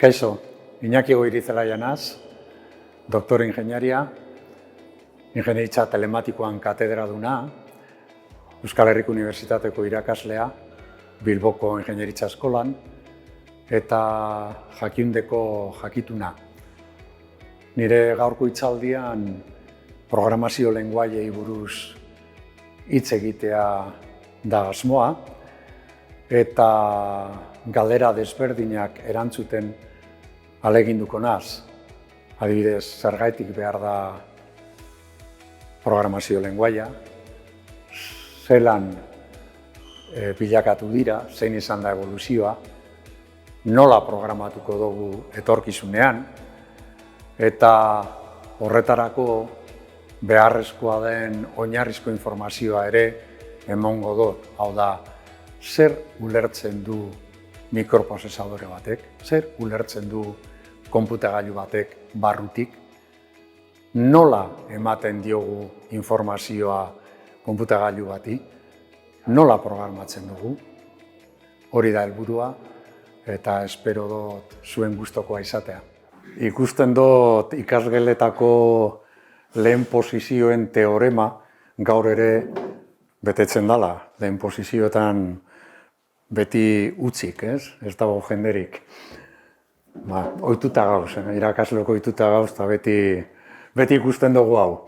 Kaixo, Iñaki Goirizelaia naz, doktore ingenieria, ingenieritza telematikoan katedraduna, Euskal Herriko Unibertsitateko irakaslea, Bilboko Ingenieritza Eskolan, eta jakiundeko jakituna. Nire gaurko hitzaldian programazio lenguaiei buruz hitz egitea da asmoa, eta galdera desberdinak erantzuten ahaleginduko naz. Adibidez, zergatik behar da programazio lenguaia, zelan bilakatu dira, zein izan da evoluzioa, nola programatuko dugu etorkizunean, eta horretarako beharrezkoa den oinarrizko informazioa ere emango dut. Hau da, zer ulertzen du mikroprozesadore batek, zer ulertzen du konputagailu batek barrutik, nola ematen diogu informazioa konputagailu bati, nola programatzen dugu, hori da helburua, eta espero dut zuen gustokoa izatea. Ikusten dut ikasgeletako lehen posizioen teorema gaur ere betetzen dela, lehen posizioetan beti utzik, ez dago jenderik. Ohituta gauz, irakasleko ohituta gauz, eta beti ikusten dugu hau.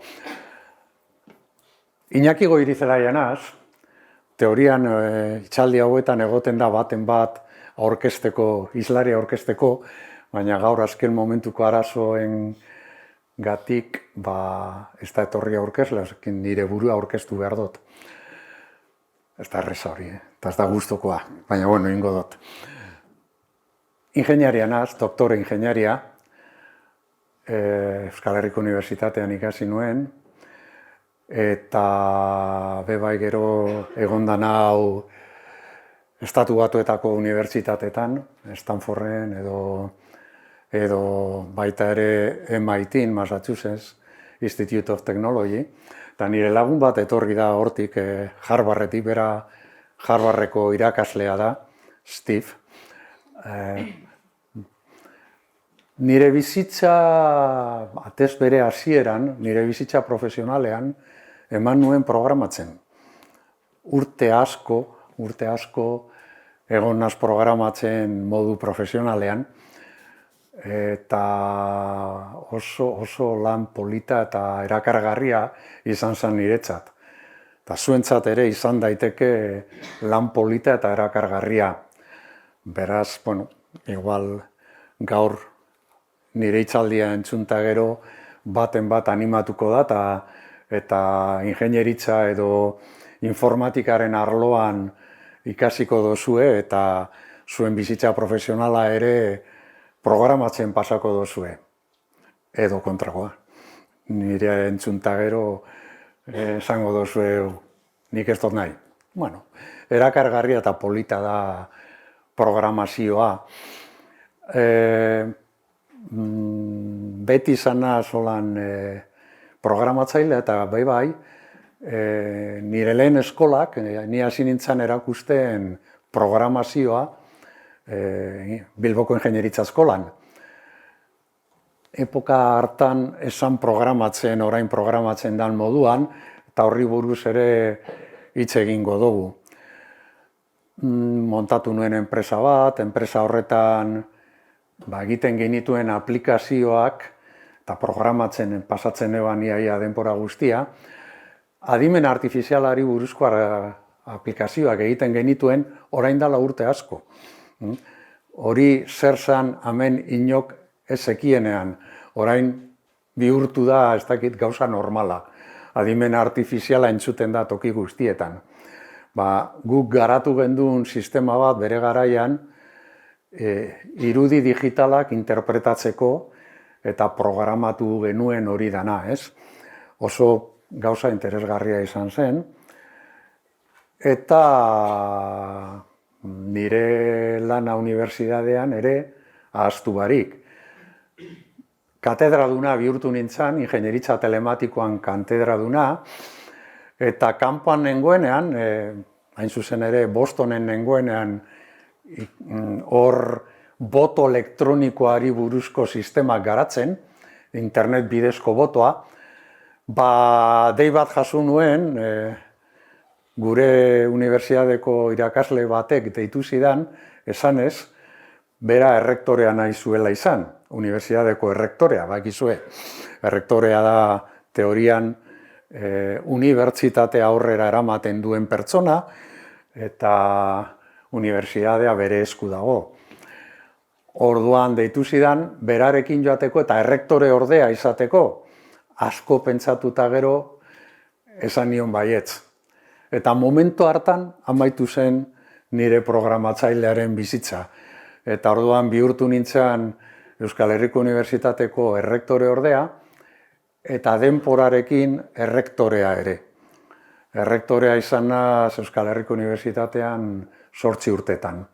Iñaki Goirizelaia naz, teorian hitzaldi hauetan egoten da baten bat aurkezteko, islaria aurkezteko, baina gaur azken momentuko arazoen gatik ez da etorri aurkezle, nire burua aurkeztu behar dut. Ez da erreza hori, eta ez da gustokoa, baina ingo dut. Ingeniaria naz, doktore ingeniaria, Euskal Herriko Unibertsitatean ikasi nuen, eta bebai gero egondan hau Estatu Batuetako unibertsitatetan, Stanforden edo baita ere MIT, Massachusetts Institute of Technology, eta nire lagun bat etorri da hortik Harvardetik, bera Harvardeko irakaslea da, Steve. Nire bizitza, atez bere hasieran, nire bizitza profesionalean, eman nuen programatzen. Urte asko egon naz programatzen modu profesionalean, eta oso lan polita eta erakargarria izan zen niretzat. Eta zuentzat ere izan daiteke lan polita eta erakargarria. Beraz, igual gaur nire hitzaldia entzunta gero baten bat animatuko da, eta ingenieritza edo informatikaren arloan ikasiko dozue, eta zuen bizitza profesionala ere programatzen pasako dozue, edo kontrakoa. Nire entzunta gero esango dozue nik ez dut nahi. Erakargarria eta polita da programazioa. Beti izana solan programatzaile eta bai, nire lehen eskolak, ni hasi nintzen erakusten programazioa Bilboko Ingenieritza Eskolan. Epoka hartan esan programatzen, orain programatzen dan moduan, eta horri buruz ere hitz egingo dugu. Montatu nuen enpresa bat, enpresa horretan egiten genituen aplikazioak, eta programatzen pasatzen eban iaia denbora guztia, adimen artifizialari buruzko aplikazioak egiten genituen orain dela urte asko. Hori zer zan hemen inok ez ekienean, orain bihurtu da ez dakit gauza normala. Adimen artifiziala entzuten da toki guztietan. Guk garatu genduen sistema bat bere garaian, irudi digitalak interpretatzeko eta programatu genuen hori dana, ez? Oso gauza interesgarria izan zen, eta nire lana unibertsitatean ere ahaztu barik. Katedraduna bihurtu nintzen, ingenieritza telematikoan katedraduna, eta kanpoan nengoenean, hain zuzen ere Bostonen nengoenean hor boto elektronikoari buruzko sistemak garatzen, internet bidezko botoa, dei bat jaso nuen, gure unibertsitateko irakasle batek deitu zidan, esanez, bera errektorea nahi zuela izan, unibertsitateko errektorea, bakizue. Errektorea da teorian unibertsitatea aurrera eramaten duen pertsona, eta unibertsitatea bere esku dago. Orduan deitu zidan, berarekin joateko eta errektore ordea izateko, asko pentsatuta gero esan nion baietz. Eta momentu hartan amaitu zen nire programatzailearen bizitza. Eta orduan bihurtu nintzen Euskal Herriko Unibertsitateko errektore ordea eta denporarekin errektorea ere. Errektorea izan naz Euskal Herriko Unibertsitatean 8 urtetan.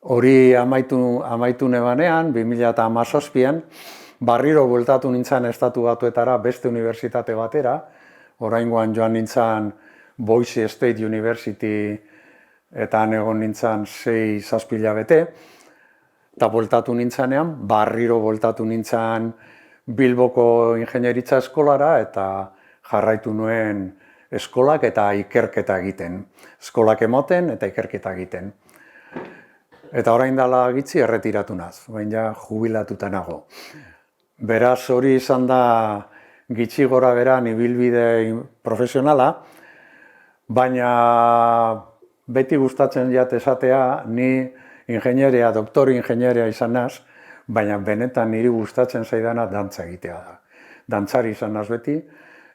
Hori amaitu nebanean, 2017an, barriro bueltatu nintzen Estatu Batuetara beste unibertsitate batera, oraingoan joan nintzen Boise State University eta egon nintzen 6-7 hilabete, eta bueltatu nintzenean, barriro bueltatu nintzen Bilboko Ingenieritza Eskolara eta jarraitu nuen eskolak eta ikerketa egiten. Eskolak emoten eta ikerketa egiten. Eta orain dela gitzi erretiratu naz, baina jubilatuta nago. Beraz hori izan da gitxi gora beran ibilbide profesionala, baina beti gustatzen jat esatea, ni ingenieria, doktore ingenieria izan naz, baina benetan niri gustatzen zaidana dantza egitea da. Dantzari izan naz beti,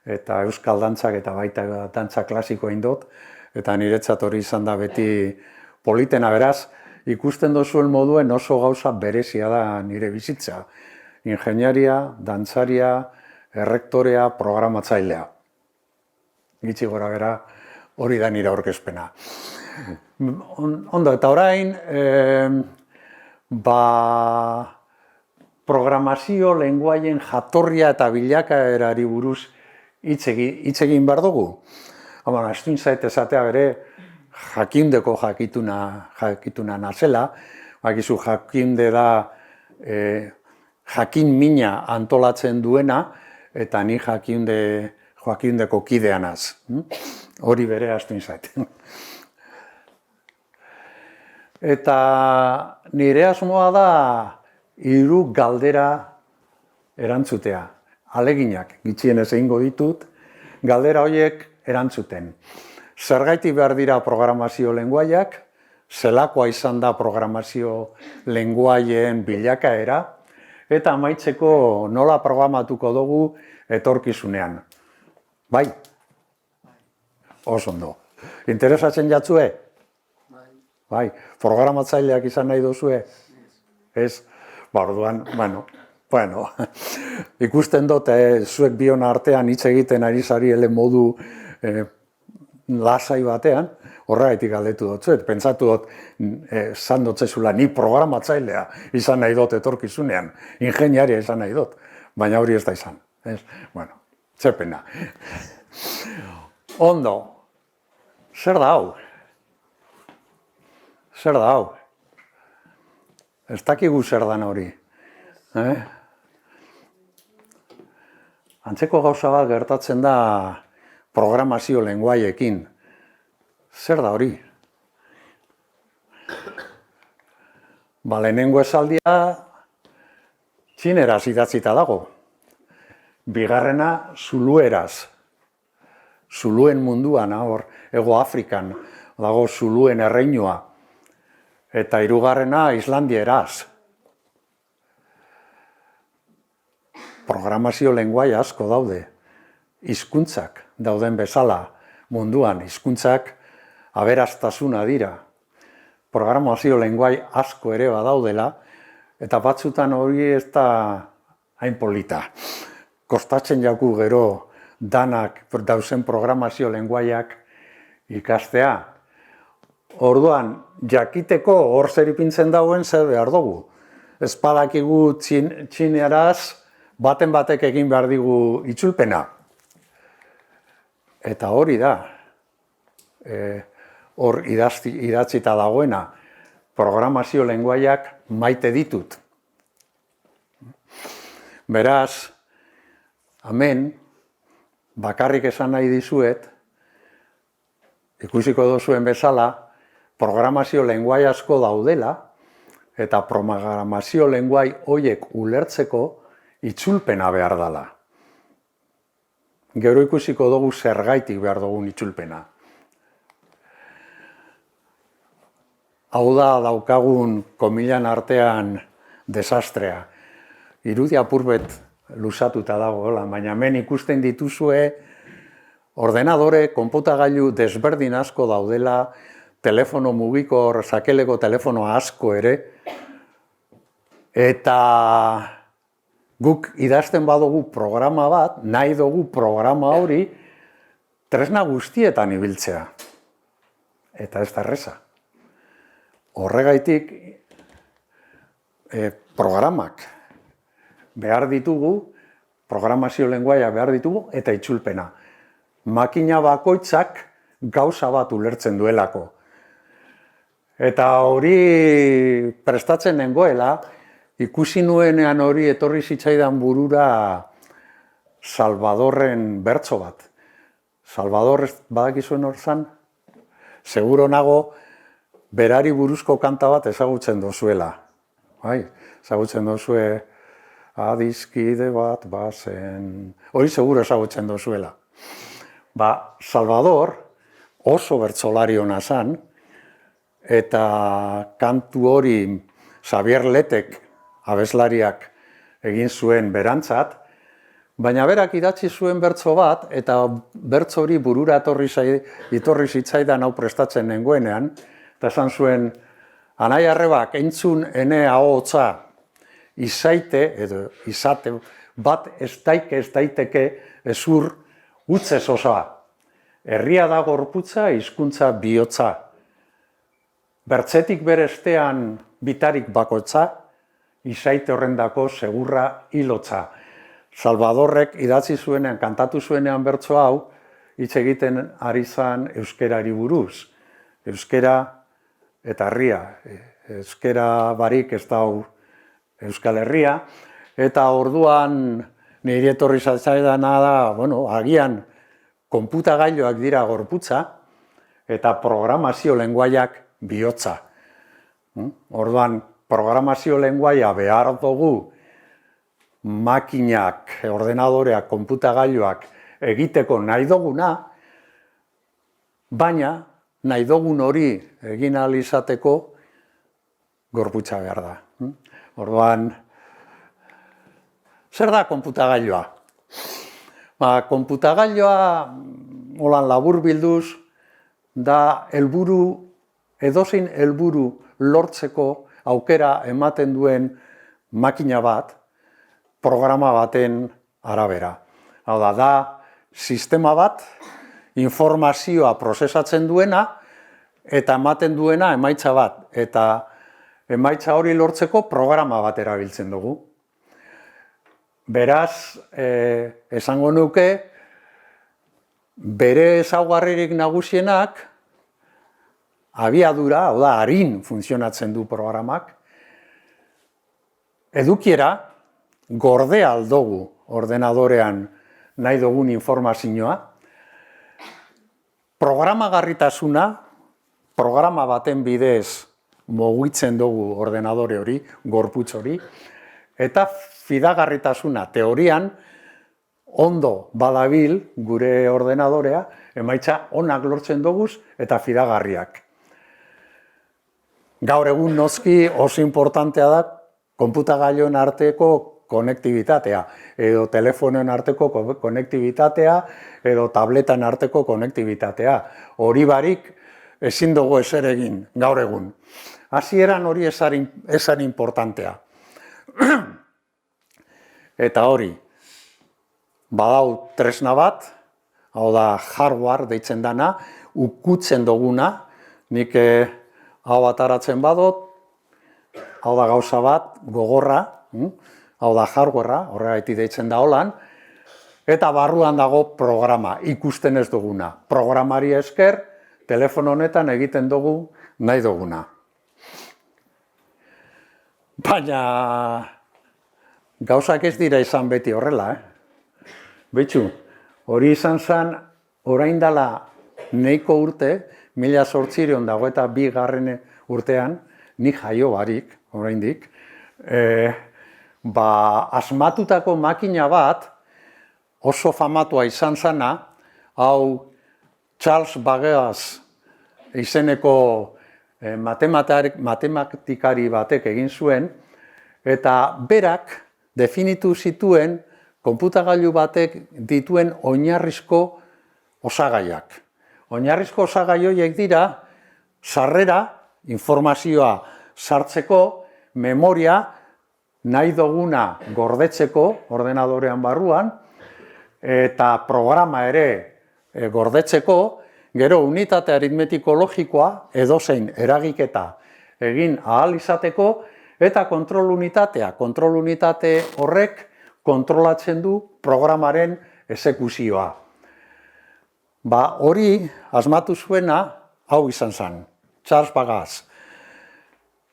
eta euskal dantzak eta baita dantza klasiko egin dut, eta niretzat hori izan da beti politena, beraz, ikusten duzuen moduen oso gauza berezia da nire bizitza. Ingenieria, dantzaria, errektorea, programatzailea. Gitxi gora bera, hori da nire aurkezpena. Ondo, eta orain, programazio lenguaien jatorria eta bilakaerari buruz hitz egin behar dugu. Astuin zait esatea bere, jakindeko jakituna nazela, bakizu jakinde da jakin mina antolatzen duena, eta ni jakindeko kidea naz. Hori bere astuin zait. Eta nire asmoa da 3 galdera erantzutea. Aleginak, gitxienez egingo ditut, galdera horiek erantzuten. Zergatik behar dira programazio lenguaiak, zelakoa izan da programazio lenguaien bilakaera, eta amaitzeko nola programatuko dugu etorkizunean. Bai? Oso ondo. Interesatzen jatzue? Bai. Programatzaileak izan nahi duzue? Ez? Orduan, bueno, ikusten dut, zuek bion artean hitz egiten ari zariele modu lasai batean, horregaitik galdetu dut, pentsatu dut, zan dotzezula, ni programatzailea izan nahi dut etorkizunean, ingeniaria izan nahi dut, baina hori ez da izan. Bueno, txepena. Ondo, zer da hau? Zer da hau? Ez dakigu zer dan hori. Antzeko gauza bat gertatzen da programazio lenguaiekin. Zer da hori? Lehenengo esaldia txineraz idatzita dago. Bigarrena zulueraz. Zuluen munduan, hor, Hego Afrikan dago zuluen erreinua. Eta 3. islandieraz. Programazio lenguai asko daude. Hizkuntzak dauden bezala munduan, hizkuntzak aberastasuna dira. Programazio lenguai asko ere badaudela, eta batzutan hori ez da hain polita. Kostatzen jaku gero danak dauzen programazio lenguaiak ikastea. Orduan, jakiteko hor zer ipintzen dauen zer behar dugu. Ez badakigu txineraz, baten batek egin behar digu itzulpena. Eta hori da, hor idatzita dagoena. programazio lenguaiak maite ditut. Beraz, hemen, bakarrik esan nahi dizuet, ikusiko duzuen bezala, programazio lenguai asko daudela, eta programazio lenguai horiek ulertzeko itzulpena behar dela. Gero ikusiko dugu zergaitik behar dugun itzulpena. Hau da daukagun komilan artean desastrea. Irudi apurbet luzatuta dago, baina hemen ikusten dituzue ordenadore, konputagailu desberdin asko daudela, telefono mugikor, sakeleko telefono asko ere, eta guk idazten badugu programa bat, nahi dugu programa hori tresna guztietan ibiltzea. Eta ez da erreza. Horregaitik programak behar ditugu, programazio lenguaia behar ditugu eta itzulpena. Makina bakoitzak gauza bat ulertzen duelako. Eta hori prestatzen nengoela, ikusi nuenean hori etorri zitzaidan burura Salvadorren bertso bat. Salvador badakizuen hor zan? Seguro nago berari buruzko kanta bat ezagutzen dozuela. Ezagutzen dozue adiskide bat bazen. Hori seguro ezagutzen dozuela. Salvador oso bertsolari ona zan, eta kantu hori Xavier Letek abeslariak egin zuen berantzat, baina berak idatzi zuen bertso bat, eta bertso hori burura etorri zitzaidan hau prestatzen nengoenean, eta esan zuen, anai arrebak entzun ene ahotsa izaite, edo izate, bat ez daiteke ezur utzez osoa. Herria da gorputza, hizkuntza bihotza. Bertzetik berestean bitarik bakoitza, izaite horrendako segurra hilotza. Salvadorrek idatzi zuenean, kantatu zuenean bertso hau, hitz egiten ari zan euskerari buruz. Euskera eta herria. Euskera barik ez da Euskal Herria. Eta orduan niri etorri zatzaidana da, agian konputagailuak dira gorputza eta programazio lenguaiak bihotza. Orduan, programazio lenguaia behar dugu makinak, ordenadoreak, konputagailuak egiteko nahi duguna, baina nahi dugun hori egin ahal izateko gorputza behar da. Orduan, zer da konputagailua? Konputagailua, holan labur bilduz, da edozein helburu lortzeko aukera ematen duen makina bat, programa baten arabera. Hau da sistema bat, informazioa prozesatzen duena, eta ematen duena emaitza bat. Eta emaitza hori lortzeko programa bat erabiltzen dugu. Beraz, esango nuke, bere ezaugarririk nagusienak, abiadura, hau da, arin funtzionatzen du programak, edukiera, gorde aldogu ordenadorean nahi dugun informazioa, programagarritasuna, programa baten bidez mugitzen dugu ordenadore hori, gorputz hori, eta fidagarritasuna, teorian, ondo badabil gure ordenadorea, emaitza onak lortzen duguz eta fidagarriak. Gaur egun noski oso importantea da konputagailoen arteko konektibitatea, edo telefonoen arteko konektibitatea, edo tabletan arteko konektibitatea. Hori barik ezin dugu ezer egin gaur egun. Hasieran hori esan importantea. Eta hori, badau tresna bat, hau da hardware deitzen dana, ukutzen duguna, nik hau ataratzen badot, hau da gauza bat, gogorra, hau da hardwarea, horregaiti deitzen da holan, eta barruan dago programa, ikusten ez duguna. Programari esker, telefono honetan egiten dugu nahi duguna. Baina gauzak ez dira izan beti horrela, Betxu, hori izan zen, orain dela neiko urte, 1822 urtean, nik jaio barik, oraindik, asmatutako makina bat, oso famatua izan zana, hau Charles Babbage izeneko matematikari batek egin zuen, eta berak definitu zituen konputagailu batek dituen oinarrizko osagaiak. Oinarrizko osagai horiek dira sarrera, informazioa sartzeko, memoria, nahi duguna gordetzeko ordenadorean barruan, eta programa ere gordetzeko, gero unitate aritmetiko logikoa edozein eragiketa egin ahal izateko, eta kontrol unitate horrek kontrolatzen du programaren exekuzioa. Hori asmatu zuena hau izan zen, Charles Babbage.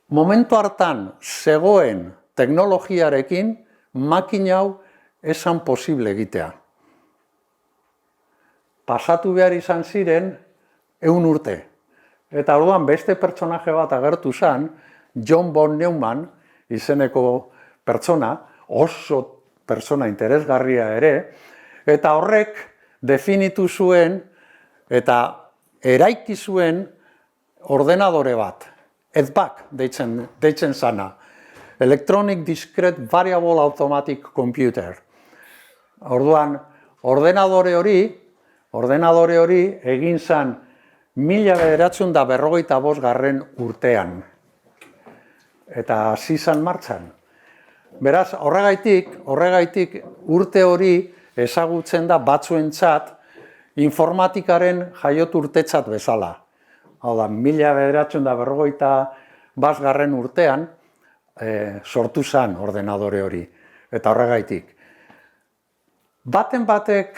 Momentu hartan zegoen teknologiarekin makina hau esan posible egitea. Pasatu behar izan ziren 100 urte. Eta orduan beste pertsonaje bat agertu zen, John von Neumann izeneko pertsona, oso pertsona interesgarria ere, eta horrek definitu zuen eta eraiki zuen ordenadore bat, EDVAC deitzen zana, Electronic Discrete Variable Automatic Computer. Orduan, ordenadore hori egin zen 1945 urtean. Eta hasi zen martxan. Beraz, horregaitik urte hori ezagutzen da batzuentzat informatikaren jaiot urtetzat bezala. Hau da, 1945 urtean sortu zen ordenadore hori. Eta horregaitik. Batek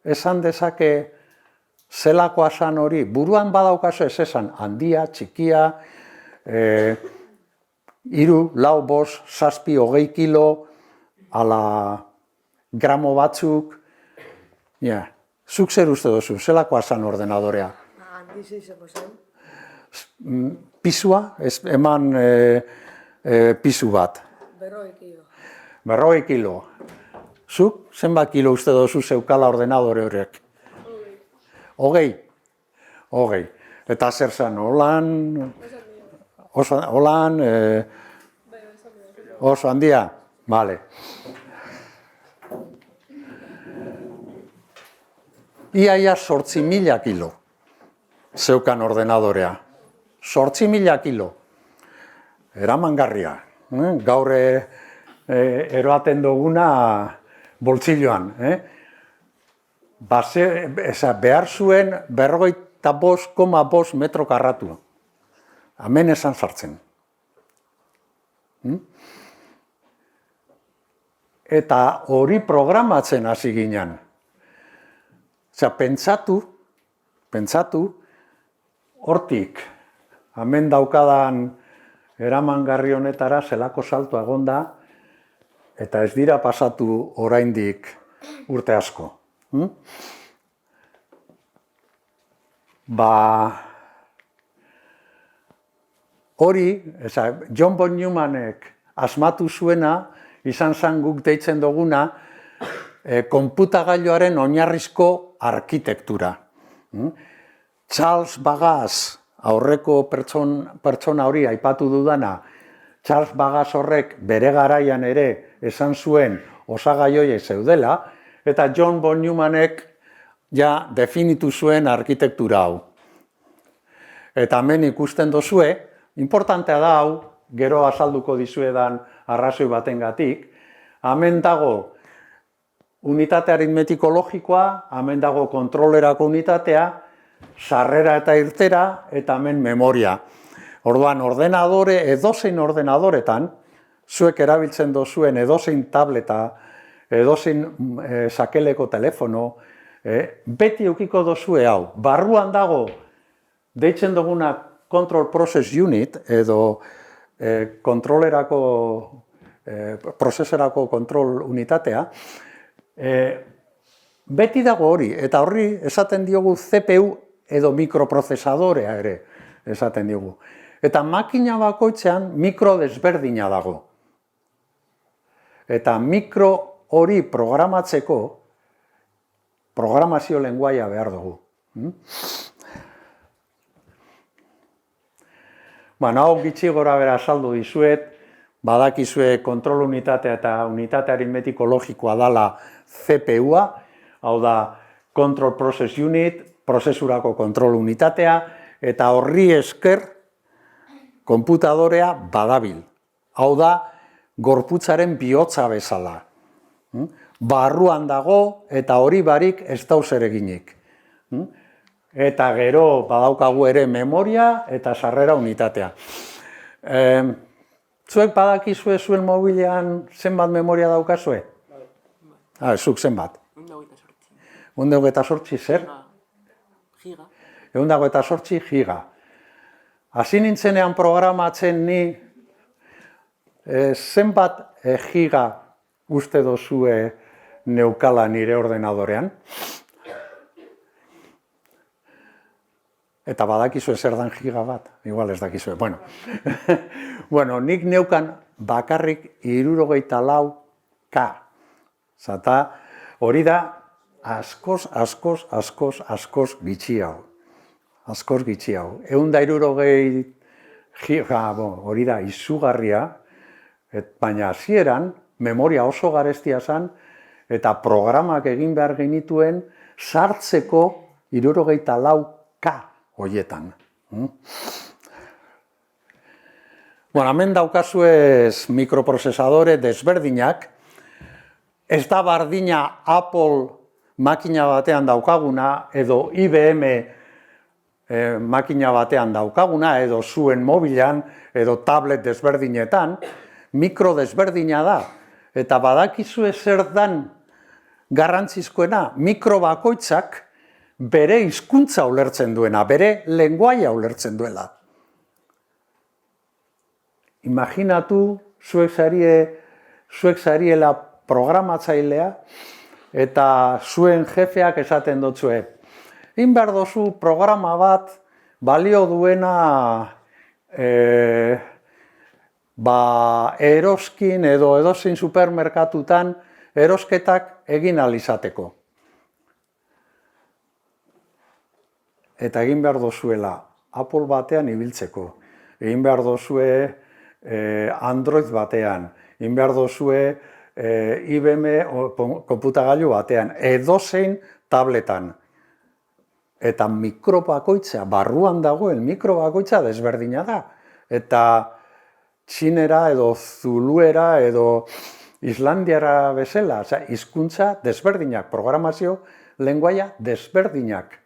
esan dezake zelakoa zen hori, buruan badaukazu ez esan handia, txikia, 3, 4, 5, 6, 20 kilo, ala gramo batzuk. Zuk zer uste duzu, zelakoa zen ordenadorea? Handi zeizeko zen. Pisua, eman pisu bat. 40 kilo. 40 kilo. Zuk zenbat kilo uste duzu zeukala ordenadore horrek? 20. Eta zer zen, holan, oso handia? Bale. Iaia 8.000 kilo zeukan ordenadorea. 8.000 kilo. Eramangarria. Gaur eroaten duguna boltsilloan. Behar zuen 45,5 metro karratu. Hemen esan sartzen. Eta hori programatzen hasi ginen. Pentsatu, hortik, hemen daukadan eramangarri honetara zelako saltoa egonda, eta ez dira pasatu oraindik urte asko. Hori, John von Neumannek asmatu zuena, izan zen guk deitzen duguna, konputagailuaren oinarrizko arkitektura. Charles Babbage, aurreko pertsona hori aipatu dudana, Charles Babbage horrek bere garaian ere esan zuen osagai horiek zeudela, eta John von Neumannek ja definitu zuen arkitektura hau. Eta hemen ikusten dozue, importantea da hau, gero azalduko dizuedan arrazoi batengatik, hemen dago unitate aritmetiko logikoa, hemen dago kontrolerako unitatea, sarrera eta irtera, eta hemen memoria. Orduan, edozein ordenadoretan, zuek erabiltzen dozuen edozein tableta, edozein sakeleko telefono, beti eukiko dozue hau. Barruan dago, deitzen duguna Control Process Unit, edo kontrolerako, prozesorako kontrol unitatea, beti dago hori, eta horri esaten diogu CPU edo mikroprozesadorea ere esaten diogu. Eta makina bakoitzean mikro desberdina dago. Eta mikro hori programatzeko programazio lenguaia behar dugu. Hau gitxi gora bera saldu dizuet, badakizue kontrol unitatea eta unitate aritmetiko logikoa dala CPU-a, hau da Control Process Unit, prozesurako kontrol unitatea, eta horri esker konputadorea badabil. Hau da gorputzaren bihotza bezala. Barruan dago eta hori barik ez dauz ereginik. Eta gero badaukagu ere memoria eta sarrera unitatea. Zuek badakizue zuen mobilean zenbat memoria daukazue? Zuk zenbat? 128 zer? Giga. 128 giga. Hasi nintzenean programatzen ni zenbat giga uste dozue neukala nire ordenadorean? Eta badakizue zer dan giga bat? Igual ez dakizue. Bueno, nik neukan bakarrik 64K. Zata hori da askoz gitxi hau. Askoz gitxi hau. 160 giga, hori da izugarria, baina hasieran memoria oso garestia zen, eta programak egin behar genituen sartzeko 64K horietan. Hemen daukazuez mikroprozesadore desberdinak, ez da bardina Apple makina batean daukaguna, edo IBM makina batean daukaguna, edo zuen mobilan, edo tablet desberdinetan, mikro desberdina da. Eta badakizue zer dan garrantzizkoena, mikro bakoitzak bere hizkuntza ulertzen duena, bere lenguaia ulertzen duela. Imaginatu zuek zariela programatzailea eta zuen jefeak esaten dotzue. Egin behar dozu programa bat balio duena eroskin edo edozein supermerkatutan erosketak egin ahal izateko. Eta egin behar dozuela Apple batean ibiltzeko, egin behar dozue Android batean, egin behar dozue IBM konputagailu batean, edozein tabletan. Eta mikrobakoitza, barruan dagoen mikrobakoitza desberdina da. Eta txinera edo zuluera edo islandiara bezala, hizkuntza desberdinak, programazio lenguaia desberdinak.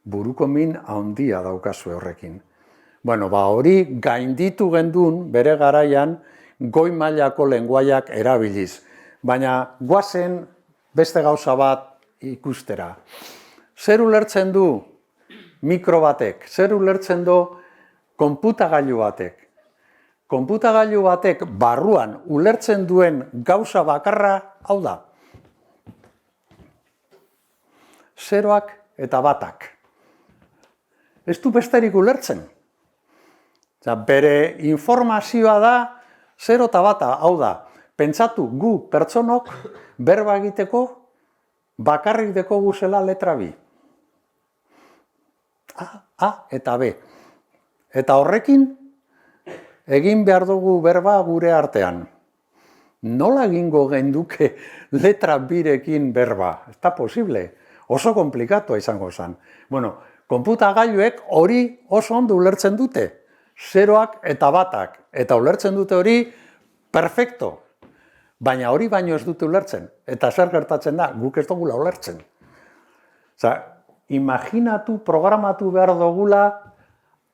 Buruko min handia daukazue horrekin. Hori gainditu gendun bere garaian goi mailako lenguaiak erabiliz. Baina goazen beste gauza bat ikustera. Zer ulertzen du mikro batek? Zer ulertzen du konputagailu batek? Konputagailu batek barruan ulertzen duen gauza bakarra hau da. Zeroak eta batak. Ez du besterik ulertzen. Bere informazioa da zero eta bata, hau da. Pentsatu gu pertsonok berba egiteko bakarrik deko guzela letra bi. A eta B. Eta horrekin egin behar dugu berba gure artean. Nola egingo genduke letra birekin berba? Ez da posible. Oso komplikatua izango zen. Konputagailuek hori oso ondo ulertzen dute. Zeroak eta batak. Eta ulertzen dute hori perfecto. Baina hori baino ez dute ulertzen. Eta zer gertatzen da, guk ez dugula ulertzen. Imaginatu, programatu behar dugula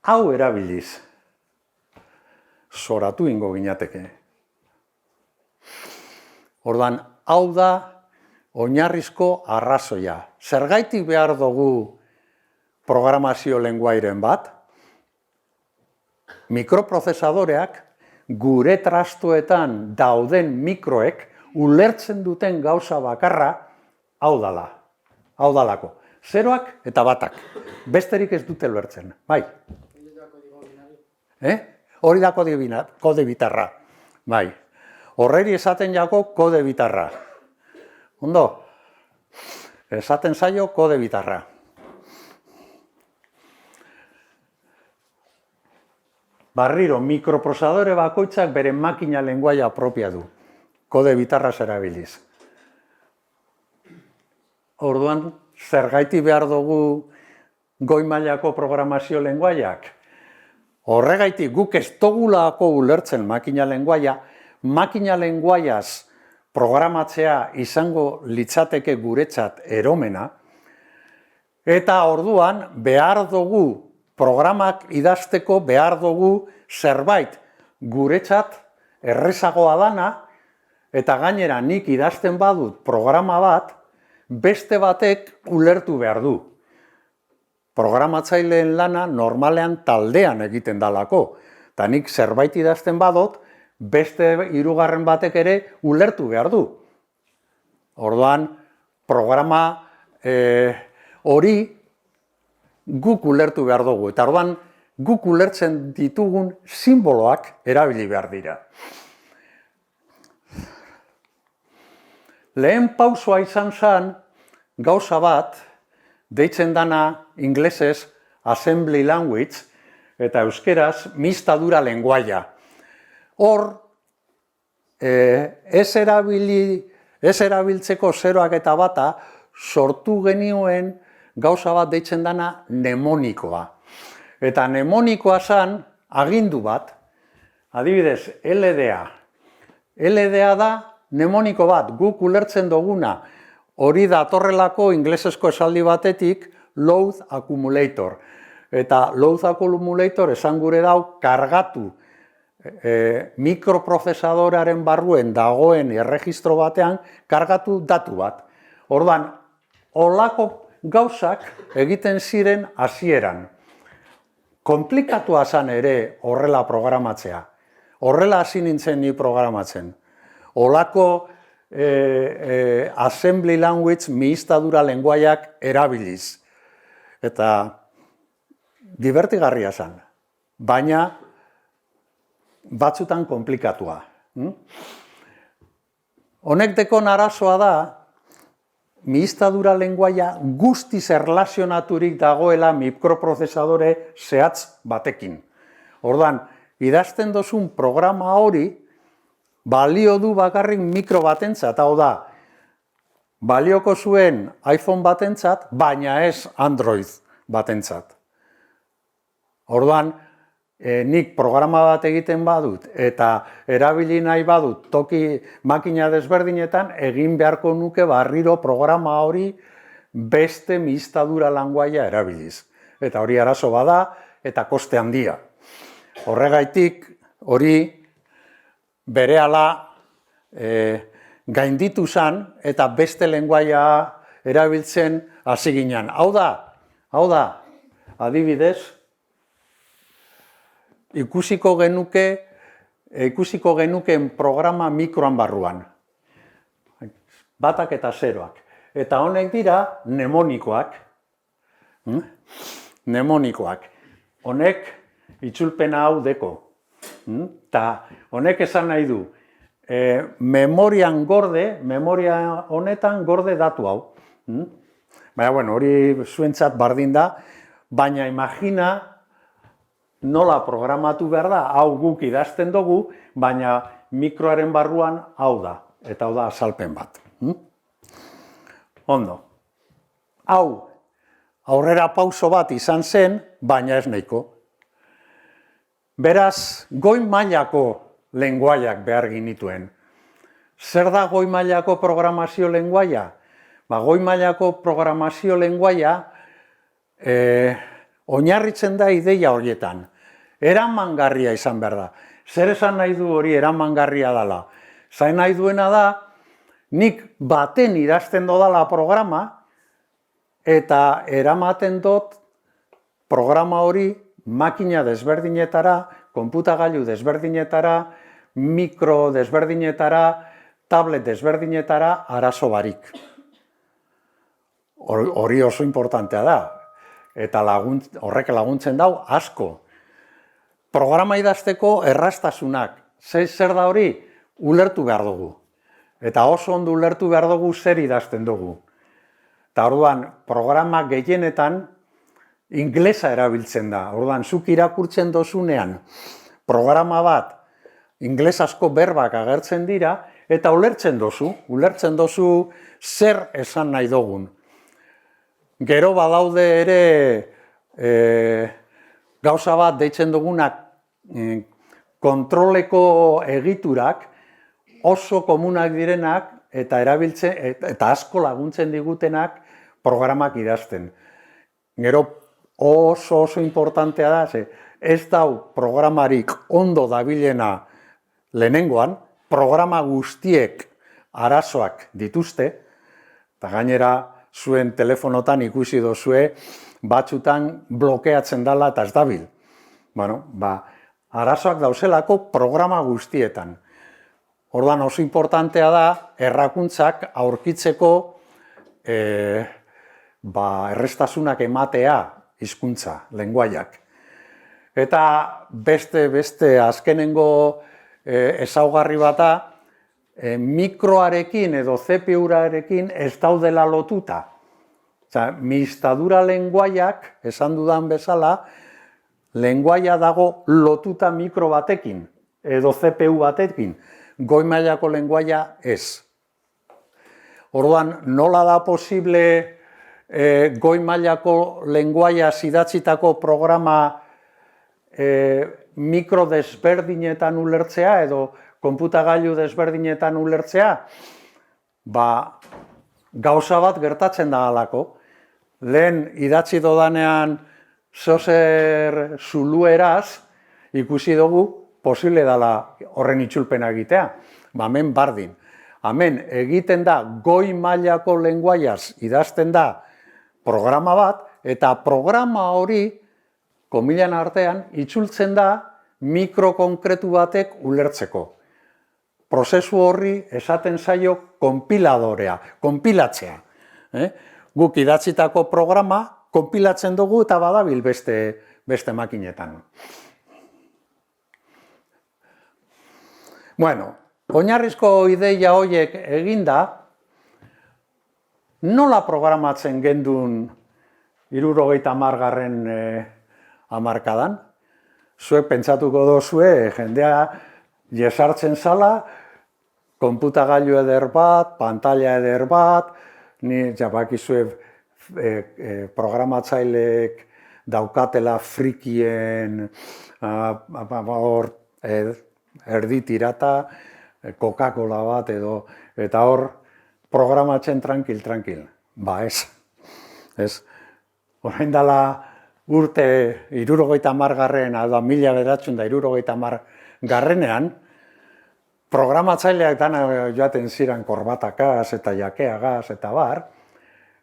hau erabiliz. Zoratu ingo ginateke. Ordan, hau da oinarrizko arrazoia. Zergaitik behar dugu programazio lenguairen bat? mikroprozesadoreak gure trastoetan dauden mikroek ulertzen duten gauza bakarra hau dala. Hau dalako. Zeroak eta batak. Besterik ez dute ulertzen. Bai. Hori da kode bitarra. Bai. Horreri esaten jako kode bitarra. Ondo? Esaten zaio kode bitarra. Barriro, mikroprozesadore bakoitzak bere makina lenguaia propia du. Kode bitarra erabiliz. Orduan, zergaiti behar dugu goi mailako programazio lenguaiak? Horregaitik guk ez dugulako ulertzen makina lenguaiaz programatzea izango litzateke guretzat eromena, eta orduan behar dugu programak idazteko behar dugu zerbait guretzat errezagoa dana, eta gainera nik idazten badut programa bat, beste batek ulertu behar du. Programatzaileen lana normalean taldean egiten dalako, eta nik zerbait idazten badut, beste hirugarren batek ere ulertu behar du. Orduan, programa hori guk ulertu behar dugu, eta orduan guk ulertzen ditugun simboloak erabili behar dira. Lehen pausoa izan zen gauza bat, deitzen dana inglesez assembly language, eta euskeraz mixtadura lenguaia. Hor, ez erabiltzeko zeroak eta bata, sortu genioen gauza bat deitzen dana mnemonikoa. Eta mnemonikoa zen agindu bat, adibidez, LDA. LDA da mnemoniko bat, guk ulertzen duguna, hori datorrelako inglesezko esaldi batetik load accumulator. Eta load accumulator esan gure dau kargatu mikroprozesadorearen barruen dagoen erregistro batean kargatu datu bat. Orduan, holako gauzak egiten ziren hasieran. Konplikatua zen ere horrela programatzea. Horrela hasi nintzen ni programatzen. Holako assembly language mihiztadura lenguaiak erabiliz. Eta divertigarria zen, baina batzutan konplikatua. Honek dekon arazoa da, mihiztadura lenguaia guztiz erlazionaturik dagoela mikroprozesadore zehatz batekin. Orduan, idazten dozun programa hori, balio du bakarrik mikro batentzat, hau da, balioko zuen iPhone batentzat, baina ez Android batentzat. Orduan, nik programa bat egiten badut, eta erabili nahi badut toki makina desberdinetan, egin beharko nuke barriro programa hori beste mihiztadura lenguaia erabiliz. Eta hori arazo bada, eta koste handia. Horregaitik, hori berehala gainditu zen eta beste lenguaia erabiltzen hasi ginen. Hau da, adibidez, ikusiko genukeen programa mikroan barruan. Batak eta zeroak. Eta honek dira mnemonikoak. Mnemonikoak. Honek itzulpena hau deko. Ta honek esan nahi du, memorian gorde, memoria honetan gorde datu hau. Baina, bueno, hori zuentzat bardin da, baina imagina nola programatu behar da, hau guk idazten dugu, baina mikroaren barruan hau da, eta hau da azalpen bat. Ondo. Hau, aurrera pauso bat izan zen, baina ez nahiko. Beraz, goi mailako lenguaiak behar ginituen. Zer da goi mailako programazio lenguaia? Goi mailako programazio lenguaia oinarritzen da ideia horietan. Eramangarria izan behar da. Zer esan nahi du hori eramangarria dela? Zain nahi duena da, nik baten idazten dodala programa, eta eramaten dut programa hori makina desberdinetara konputagailu desberdinetara, mikro desberdinetara, tablet desberdinetara arazo barik. Hori oso importantea da, eta horrek laguntzen dau asko. Programa idazteko erraztasunak, zer da hori, ulertu behar dugu. Eta oso ondo ulertu behar dugu zer idazten dugu. Eta orduan, programa gehienetan inglesa erabiltzen da. Orduan, zuk irakurtzen dozunean programa bat, inglesazko berbak agertzen dira, eta ulertzen dozu zer esan nahi dugun. Gero badaude ere gauza bat deitzen dugunak kontroleko egiturak oso komunak direnak eta erabiltzen eta asko laguntzen digutenak programak idazten. Gero oso importantea da, ez dau programarik ondo dabilena lehenengoan, programa guztiek arazoak dituzte, eta gainera zuen telefonotan ikusi dozue batzutan blokeatzen dela eta ez dabil. Arazoak dauzelako programa guztietan. Orduan oso importantea da errakuntzak aurkitzeko erreztasunak ematea hizkuntza, lenguaiak. Eta beste azkenengo ezaugarri bata, mikroarekin edo CPU-arekin ez daudela lotuta. Mistadura lenguaiak, esan dudan bezala, lenguaia dago lotuta mikro batekin edo CPU batekin. Goi mailako lenguaia ez. Orduan, nola da posible goi mailako lenguaia idatzitako programa mikro desberdinetan ulertzea edo konputagailu desberdinetan ulertzea? Gauza bat gertatzen da halako. Lehen idatzi dodanean zozer zulueraz ikusi dugu posible dela horren itzulpena egitea. Hemen bardin. Hemen egiten da goi mailako lenguaiaz idazten da programa bat, eta programa hori, komilan artean, itzultzen da mikrokonkretu batek ulertzeko. Prozesu horri esaten zaio konpiladorea, konpilatzea. Guk idatzitako programa konpilatzen dugu eta badabil beste makinetan. Oinarrizko ideia horiek eginda, nola programatzen gendun 70. hamarkadan? Zuek pentsatuko dozue, jendea jesartzen zala, konputagailu eder bat, pantalla eder bat, ni bakizue programatzaileek daukatela frikien erdi tirata, Coca-Cola bat edo, eta hor programatzen tranquil. Ez. Orain dela urte 70. edo 1970. Programatzaileak dana joaten ziren korbatakaz eta jakeagaz eta bar,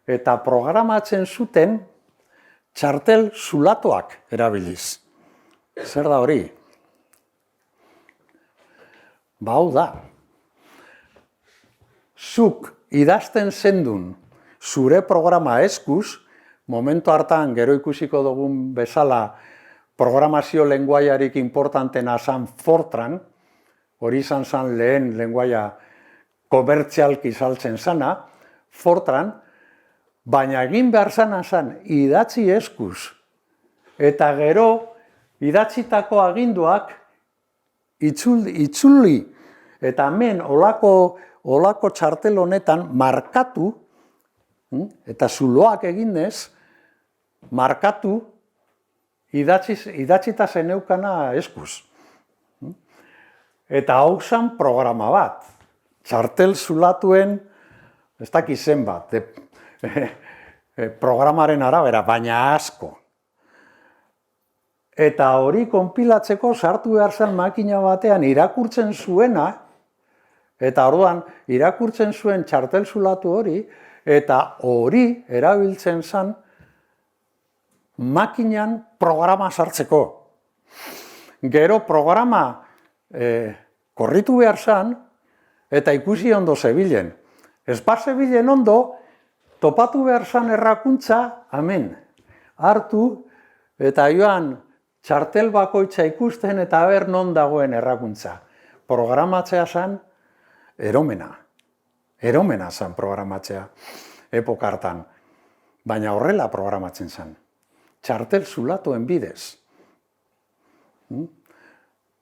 eta programatzen zuten txartel zulatuak erabiliz. Zer da hori? Hau da. Zuk idazten zendun zure programa eskuz, momentu hartan gero ikusiko dugun bezala programazio lenguaiarik importantena zan Fortran, hori izan zan lehen lenguaia komertzialki saltzen zana, Fortran, baina egin behar zana zan idatzi eskuz. Eta gero idatzitako aginduak itzuli, eta hemen olako txartel honetan markatu, eta zuloak eginez, markatu idatzita zeneukana eskuz. Eta hau zan programa bat, txartel zulatuen, ez dakiz zenbat, programaren arabera, baina asko. Eta hori konpilatzeko sartu behar zen makina batean irakurtzen zuena, eta orduan irakurtzen zuen txartel zulatu hori, eta hori erabiltzen zen makinan programa sartzeko. Gero programa korritu behar zan, eta ikusi ondo zebilen. Ez zebilen ondo, topatu behar zan errakuntza, amen. Hartu, eta joan txartel bakoitza ikusten eta ber non dagoen errakuntza. Programatzea zan, eromena. Eromena zan programatzea epoka hartan. Baina horrela programatzen zan. Txartel zulatuen bidez.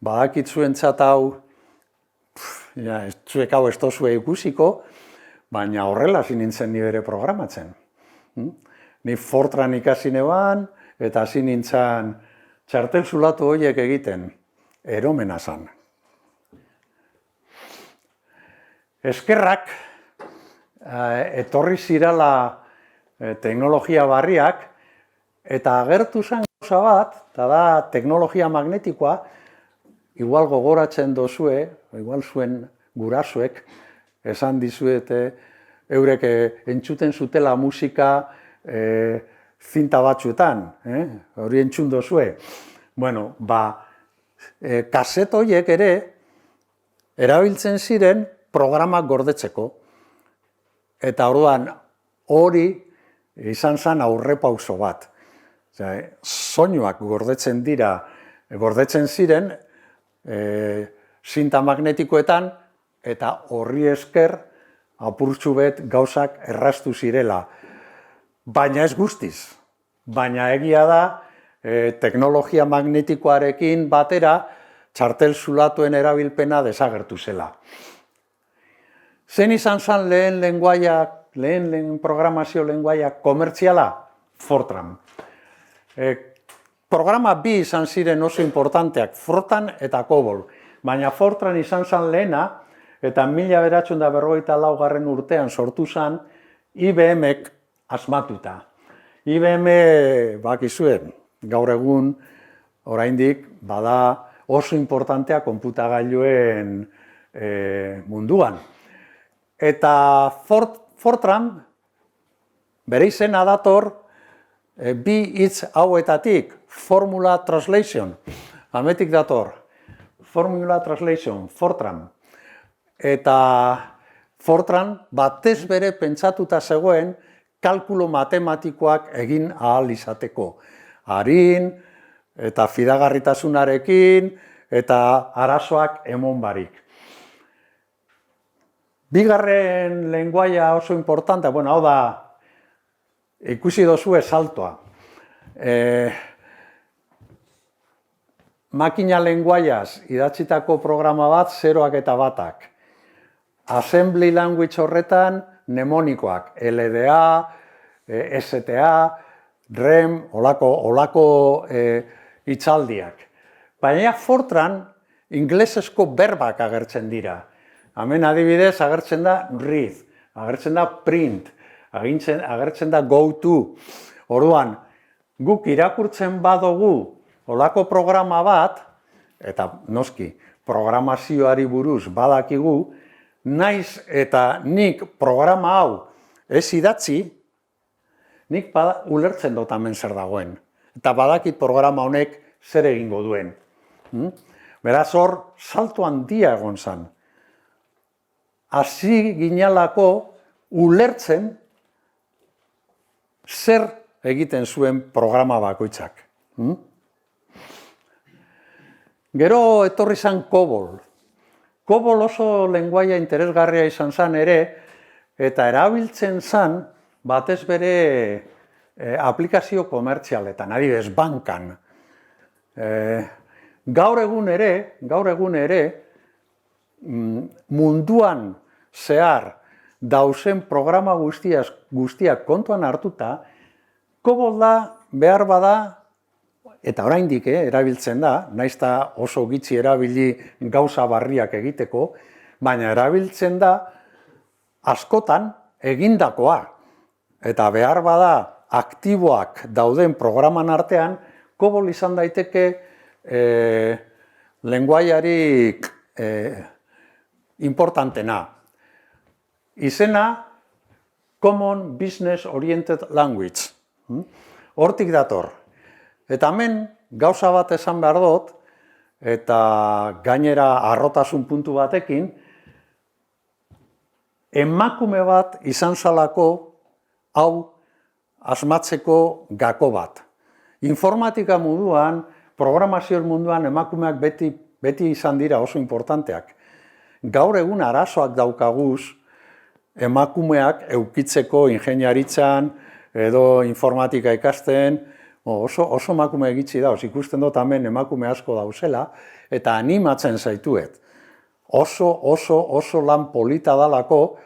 Badakit zuentzat hau, zuek hau ez tozue ikusiko, baina horrela nintzen ni bere programatzen. Ni Fortran ikasi neban, eta hasi nintzen txartel zulatu horiek egiten, eromena zan. Eskerrak, etorri zirala teknologia barriak, eta agertu zen gauza bat, eta da teknologia magnetikoa, igual gogoratzen dozue, igual zuen gurasoek, esan dizuete, eurek entzuten zutela musika zinta batzuetan, hori entzun dozue. Bueno, kaset horiek ere, erabiltzen ziren programak gordetzeko. Eta orduan hori izan zen aurrepauso bat. Soinuak gordetzen ziren zinta magnetikoetan, eta horri esker apurtxu bet gauzak erraztu zirela. Baina ez guztiz. Baina egia da, teknologia magnetikoarekin batera, txartel zulatuen erabilpena desagertu zela. Zen izan zen lehen programazio lenguaia komertziala? Fortran. Programa bi izan ziren oso importanteak, Fortran eta COBOL. Baina Fortran izan zen lehena, eta 1954 urtean sortu zen, IBM-ek asmatuta. IBM, bakizue, gaur egun, oraindik, bada oso importantea konputagailuen munduan. Eta Fortran, bere izena dator, bi hitz hauetatik, Formula Translation, ametik dator, Formula Translation, Fortran. Eta Fortran batez bere pentsatuta zegoen kalkulo matematikoak egin ahal izateko. Arin, eta fidagarritasunarekin, eta arazoak emon barik. Bigarren lenguaia oso importante, bueno, hau da, ikusi dozue saltoa. Makina lenguaiaz idatzitako programa bat, zeroak eta batak. Assembly language horretan, mnemonikoak, LDA, STA, REM, olako hitzaldiak. Baina Fortran, inglesezko berbak agertzen dira. Hemen adibidez agertzen da read, agertzen da print, agertzen da go to. Orduan, guk irakurtzen badugu olako programa bat, eta noski, programazioari buruz badakigu, naiz eta nik programa hau ez idatzi, nik ulertzen dut hemen zer dagoen. Eta badakit programa honek zer egingo duen. Beraz hor, salto handia egon zen. Hasi ginalako ulertzen zer egiten zuen programa bakoitzak. Gero etorri zen COBOL. COBOL oso lenguaia interesgarria izan zen ere, eta erabiltzen zen batez bere aplikazio komertzialetan, adibidez, bankan. Gaur egun ere, munduan zehar dauzen programa guztiak kontuan hartuta, COBOL da, behar bada, eta oraindik erabiltzen da, naiz eta oso gitxi erabili gauza barriak egiteko, baina erabiltzen da askotan egindakoa. Eta behar bada aktiboak dauden programan artean, COBOL izan daiteke lenguaiarik importantena. Izena, Common Business Oriented Language. Hortik dator. Eta hemen, gauza bat esan behar dut, eta gainera harrotasun puntu batekin, emakume bat izan zalako hau asmatzeko gako bat. Informatika munduan, programazio munduan emakumeak beti izan dira oso importanteak. Gaur egun arazoak daukaguz emakumeak eukitzeko ingeniaritzan edo informatika ikasten, oso emakume egitzi da, ikusten dut hemen emakume asko dauzela, eta animatzen zaituet. Oso lan polita dalako,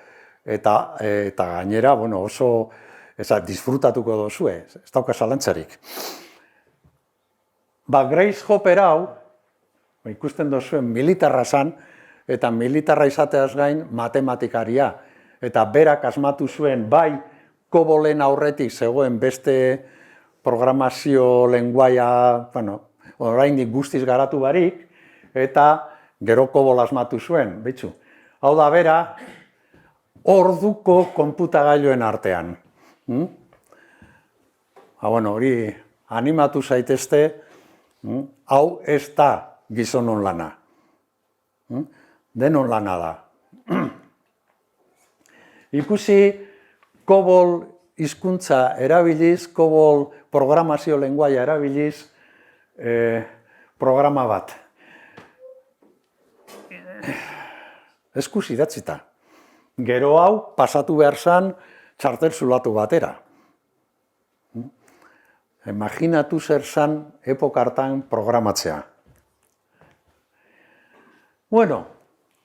eta gainera, oso disfrutatuko dozue, ez dauka zalantzarik. Grace Hopper hau, ikusten dozuen militarra zan, eta militarra izateaz gain matematikaria, eta berak asmatu zuen bai COBOL-en aurretik zegoen beste programazio lenguaia, oraindik guztiz garatu barik, eta gero COBOL asmatu zuen, bitxu. Hau da bera, orduko konputagailuen artean. Hori animatu zaitezte, hau ez da gizonon lana. Denon lana da. Ikusi COBOL hizkuntza erabiliz, COBOL programazio lenguaia erabiliz, programa bat. Eskuz idatzita. Gero hau pasatu behar zan txartel zulatu batera. Imaginatu zer zan epoka hartan programatzea.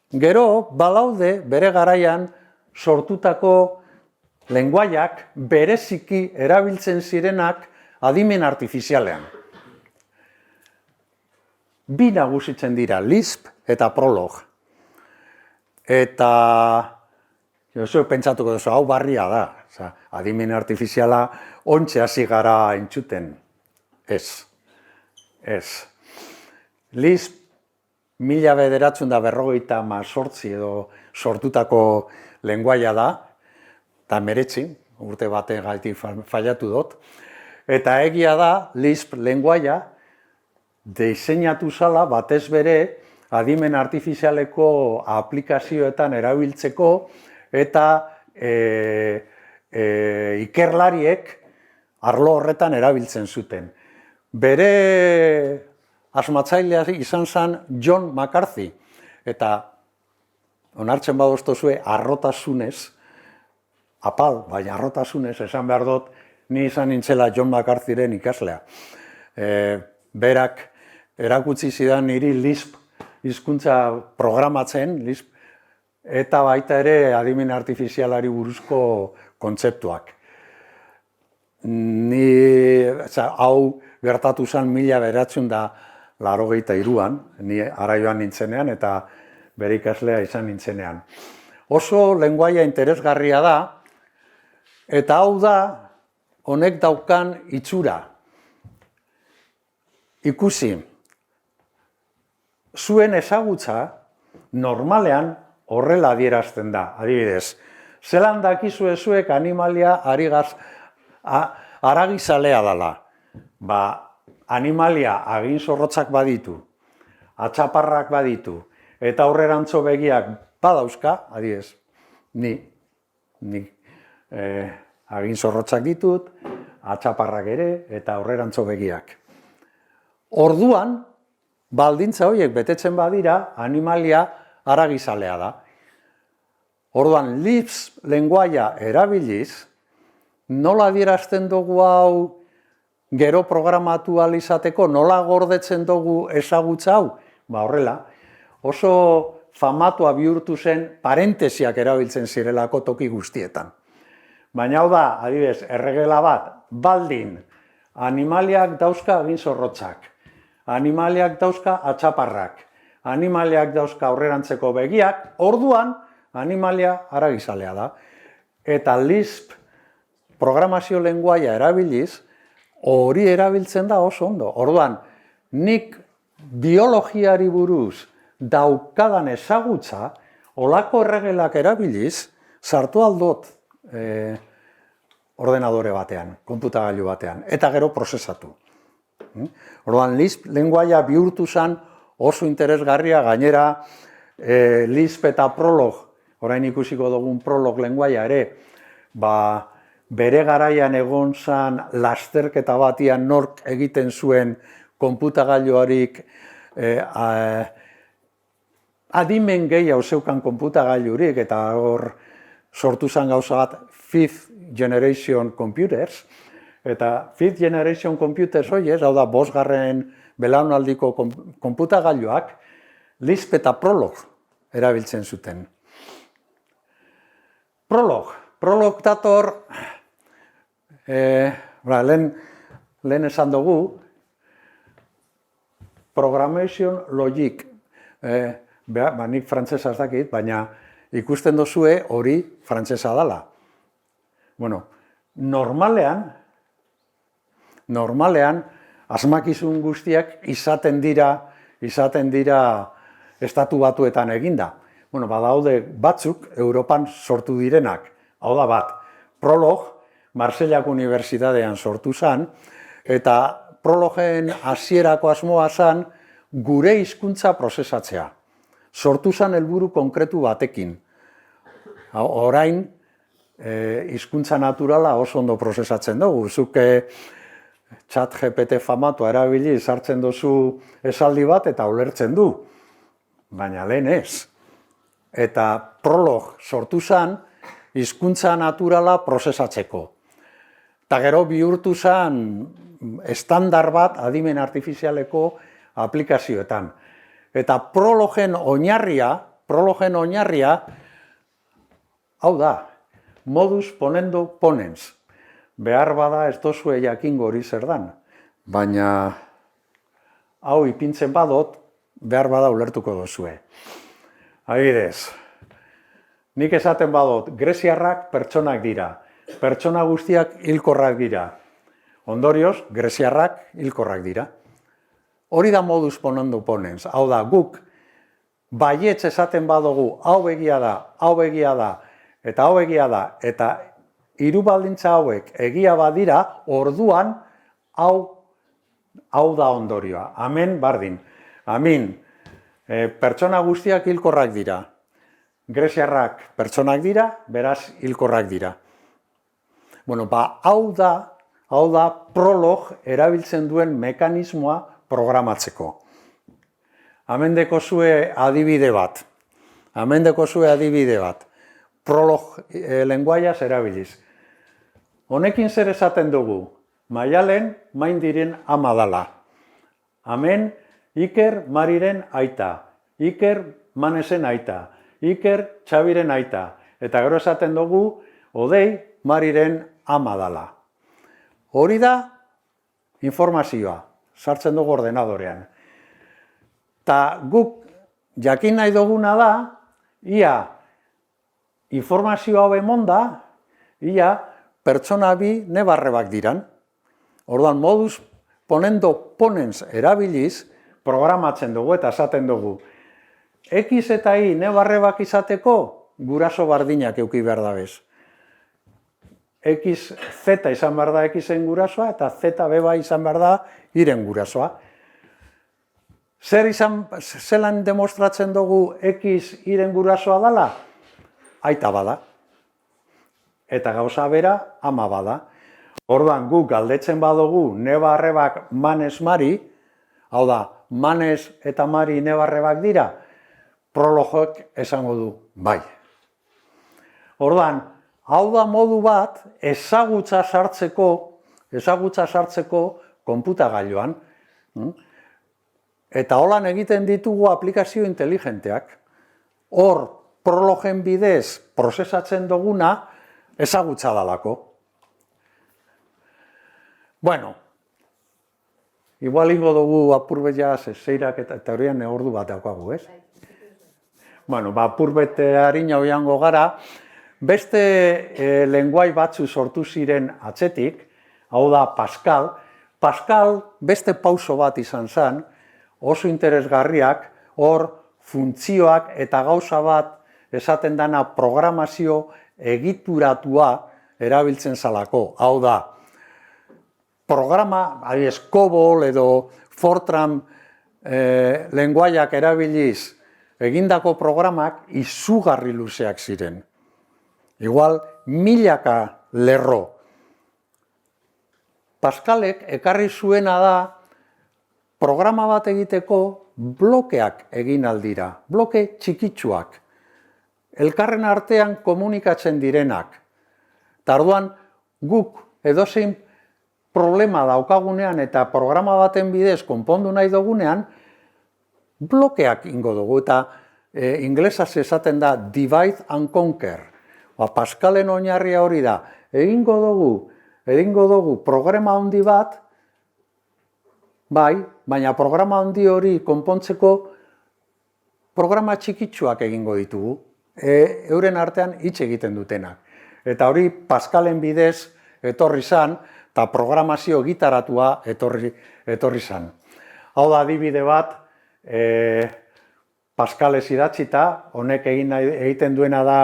Gero balaude bere garaian sortutako lenguaiak bereziki erabiltzen zirenak adimen artifizialean. Bi nagusitzen dira, Lisp eta Prolog. Eta pentsatuko duzu, hau barria da. Adimen artifiziala ontxe hasi gara entzuten. Ez. Lisp 1958 edo sortutako lenguaia da, eta meretzi, urte bate gaitik fallatu dut. Eta egia da, Lisp lenguaia diseinatu zala batez bere adimen artifizialeko aplikazioetan erabiltzeko eta ikerlariek arlo horretan erabiltzen zuten. Bere asmatzailea izan zen John McCarthy, eta onartzen badoztozue arrotasunez, apal, baina arrotasunez, esan behar dut, ni izan nintzela John McCarthyren ikaslea. Berak erakutsi zidan niri Lisp hizkuntza programatzen, Lisp, eta baita ere adimen artifizialari buruzko kontzeptuak. Hau gertatu zen 1983an, ni ara joan nintzenean eta bere ikaslea izan nintzenean. Oso lenguaia interesgarria da, eta hau da honek daukan itxura. Ikusi, zuen ezagutza normalean horrela adierazten da, adibidez. Zelan dakizue zuek animalia haragizalea dela. Animalia agin zorrotzak baditu, atxaparrak baditu, eta aurrerantzo begiak badauzka, adibidez, ni agin zorrotzak ditut, atxaparrak ere, eta aurrerantzo begiak. Orduan, baldintza horiek betetzen badira, animalia haragizalea da. Orduan, Lisp lenguaia erabiliz, nola adierazten dugu hau gero programatu ahal izateko, nola gordetzen dugu ezagutza hau? Horrela, oso famatua bihurtu zen parentesiak erabiltzen zirelako toki guztietan. Baina hau da, adibidez, erregela bat, baldin, animaliak dauzka agin zorrotzak, animaliak dauzka atxaparrak, animaliak dauzka aurrerantzeko begiak, orduan animalia haragizalea da. Eta Lisp programazio lenguaia erabiliz, hori erabiltzen da oso ondo. Orduan, nik biologiari buruz daukadan ezagutza, olako erregelak erabiliz, sartu aldot ordenadore batean, konputagailu batean, eta gero prozesatu. Orduan, Lisp lenguaia bihurtu zen oso interesgarria, gainera Lisp eta Prolog, orain ikusiko dugun Prolog lenguaia ere, bere garaian egon zan lasterketa batian nork egiten zuen konputagailuarik adimen gehiago zeukan konputagailurik, eta hor sortu zen gauza bat Fifth Generation Computers, eta Fifth Generation Computers horiez, hau da, 5. belaunaldiko konputagailuak, Lisp eta Prolog erabiltzen zuten. Prolog dator, lehen esan dugu, Programmation Logic, nik frantsesa ez dakit, baina ikusten dozue hori frantsesa dela. Bueno, normalean, asmakizun guztiak izaten dira Estatu Batuetan eginda. Bueno, badaude batzuk Europan sortu direnak. Hau da bat, Prolog, Marseillako Unibertsitatean sortu zen, eta Prologen hasierako asmoa zen gure hizkuntza prozesatzea. Sortu zen helburu konkretu batekin. Orain, hizkuntza naturala oso ondo prozesatzen dugu. Zuk ChatGPT famatua erabili, sartzen duzu esaldi bat eta ulertzen du. Baina lehen ez. Eta Prolog sortu zen hizkuntza naturala prozesatzeko. Eta gero bihurtu zen estandar bat adimen artifizialeko aplikazioetan. Eta Prologen oinarria, hau da, modus ponendo ponens. Behar bada ez dozue jakingo hori zer dan. Baina hau ipintzen badot, behar bada ulertuko dozue. Adibidez, nik esaten badot, greziarrak pertsonak dira. Pertsona guztiak hilkorrak dira. Ondorioz, greziarrak hilkorrak dira. Hori da modus ponendo ponens. Hau da, guk baietz esaten badugu, hau egia da, eta hau egia da, eta hiru baldintza hauek egia badira, orduan hau da ondorioa. Amen, bardin. Amin, pertsona guztiak hilkorrak dira. Greziarrak pertsonak dira, beraz hilkorrak dira. Bueno, hau da Prolog erabiltzen duen mekanismoa programatzeko. Hemen dekozue adibide bat. Prolog lenguaiaz erabiliz. Honekin zer esaten dugu? Maialen maindiren ama dala. Hemen Iker Mariren aita. Iker Manesen aita. Iker Txabiren aita. Eta gero esaten dugu Odei Mariren ama dala. Hori da informazioa, sartzen dugu ordenadorean. Ta guk jakin nahi duguna da, ia informazio hau emonda, ia pertsona bi nebarrebak diran. Orduan modus ponendo ponens erabiliz, programatzen dugu eta esaten dugu. X eta Y nebarrebak izateko, guraso bardinak eduki behar dabez. X, Z izan behar da Xen gurasoa, eta Z beba izan behar da Iren gurasoa. Zelan demostratzen dugu X Iren gurasoa dela? Aita bada. Eta gauza bera, ama bada. Orduan guk galdetzen badugu nebarrebak Manes Mari, hau da, Manes eta Mari nebarrebak dira, Prologok esango du bai. Orduan, hau da modu bat ezagutza sartzeko konputagailuan. Eta holan egiten ditugu aplikazio inteligenteak. Hor, Prologen bidez prozesatzen duguna ezagutza dalako. Bueno, igual ingo dugu apurbet zeirak eta teorian ordu bat daukagu, ez? Bueno, apurbet harina oiango gara. Beste lenguai batzu sortu ziren atzetik, hau da Pascal. Pascal beste pauso bat izan zen, oso interesgarriak, hor funtzioak eta gauza bat esaten dana programazio egituratua erabiltzen zalako. Hau da, programa, COBOL edo Fortran lenguaiak erabiliz egindako programak izugarri luzeak ziren. Igual, milaka lerro. Pascalek ekarri zuena da programa bat egiteko blokeak egin aldira, bloke txikitsuak, elkarren artean komunikatzen direnak. Eta orduan guk edozein problema daukagunean eta programa baten bidez konpondu nahi dugunean, blokeak ingo dugu, eta inglesaz esaten da divide and conquer. Pascalen oinarria hori da, egingo dugu programa handi bat, bai, baina programa handi hori konpontzeko programa txikitsuak egingo ditugu, euren artean hitz egiten dutenak. Eta hori Pascalen bidez etorri zan, eta programazio gitaratua etorri zan. Hau da adibide bat, Pascalez idatzita, honek egiten duena da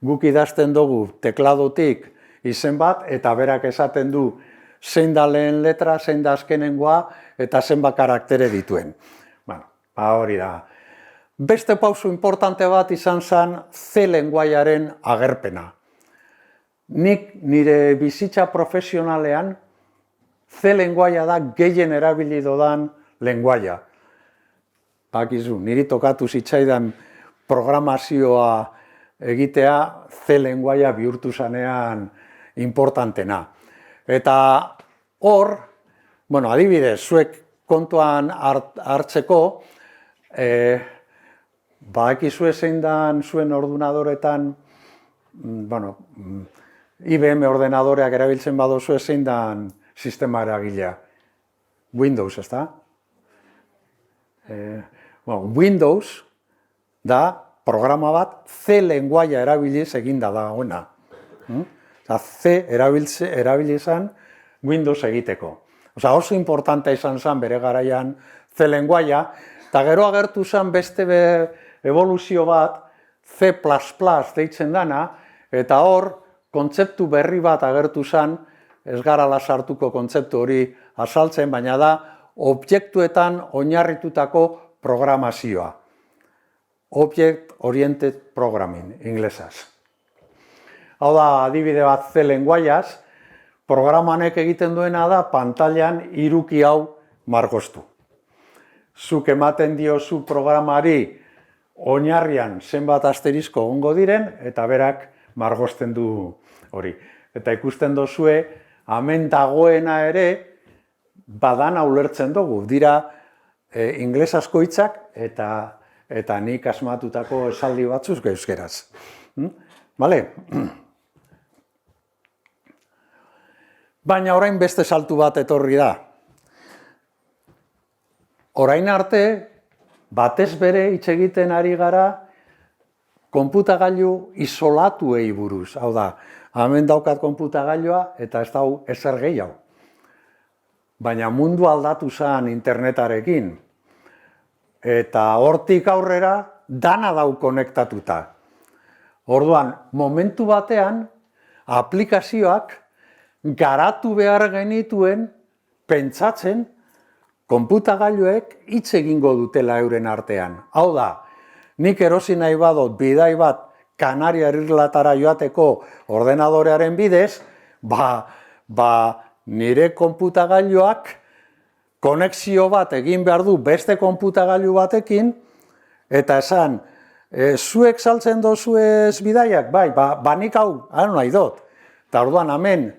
guk idazten dugu tekladotik izen bat, eta berak esaten du zein da lehen letra, zein da azkenengoa, eta zenbat karaktere dituen. Bueno, hori da. Beste pausu importante bat izan zen C lenguaiaren agerpena. Nik nire bizitza profesionalean C lenguaia da gehien erabili dodan lenguaia. Bakizu, niri tokatu zitzaidan programazioa egitea C lenguaia bihurtu zanean importantena. Eta hor, bueno, adibidez, zuek kontuan hartzeko, badakizu zein dan zuen ordenadoretan, bueno, IBM ordenadoreak erabiltzen baduzu zein dan sistema eragilea. Windows, ezta? Windows da programa bat C lenguaia erabiliz eginda dagoena. C erabili izan Windows egiteko. Oso importante izan zen bere garaian C lenguaia, eta gero agertu zen beste evoluzio bat C++ deitzen dana, eta hor kontzeptu berri bat agertu zen, ez gara sartuko kontzeptu hori azaltzen, baina da objektuetan oinarritutako programazioa. Object Oriented Programming, inglesaz. Hau da, adibide bat C lenguaiaz, programanek egiten duena da pantailan hiruki hau margostu. Zuk ematen diozu programari oinarrian zenbat asterisko egongo diren, eta berak margosten du hori. Eta ikusten dozue, hemen dagoena ere, badana ulertzen dugu. Dira inglesazko hitzak eta nik asmatutako esaldi batzuz euskaraz. Bale? Baina orain beste saltu bat etorri da. Orain arte, batez bere hitz egiten ari gara konputagailu isolatuei buruz. Hau da, hemen daukat konputagailua eta ez dau ezer gehiago. Baina mundu aldatu zen internetarekin. Eta hortik aurrera dana dau konektatuta. Orduan, momentu batean, aplikazioak garatu behar genituen pentsatzen konputagailuek hitz egingo dutela euren artean. Hau da, nik erosi nahi badot bidai bat Kanariar Irlatara joateko ordenadorearen bidez, nire konputagailuak konexio bat egin behar du beste konputagailu batekin, eta esan, zuek saltzen dozuez bidaiak? Bai, nik hau, nahi dut. Eta orduan, hemen,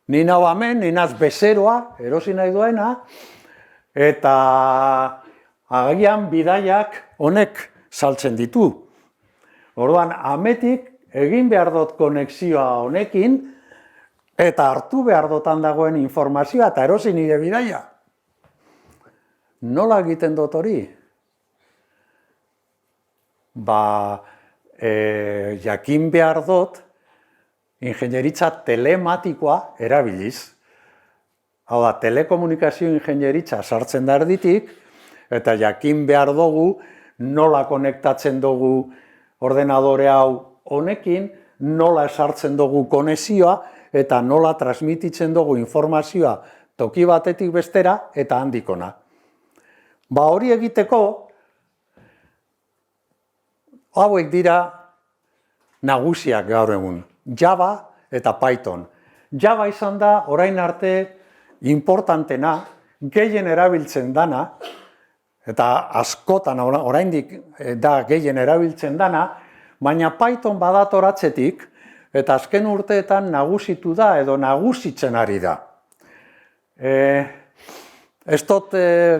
ni nau hemen, ninaz bezeroa, erosi nahi duena, eta agian bidaiak honek saltzen ditu. Orduan, ametik egin behar dut konexioa honekin, eta hartu behar dotan dagoen informazioa, eta erosi nire bidaia. Nola egiten dut hori? Jakin behar dut, ingenieritza telematikoa erabiliz. Hau da, telekomunikazio ingenieritza sartzen da erditik, eta jakin behar dugu nola konektatzen dugu ordenadore hau honekin, nola esartzen dugu konexioa, eta nola transmititzen dugu informazioa toki batetik bestera eta handikona. Hori egiteko, hauek dira nagusiak gaur egun, Java eta Python. Java izan da orain arte importantena, gehien erabiltzen dana, eta askotan oraindik da gehien erabiltzen dana, baina Python badatoratzetik, eta azken urteetan nagusitu da edo nagusitzen ari da. Ez dut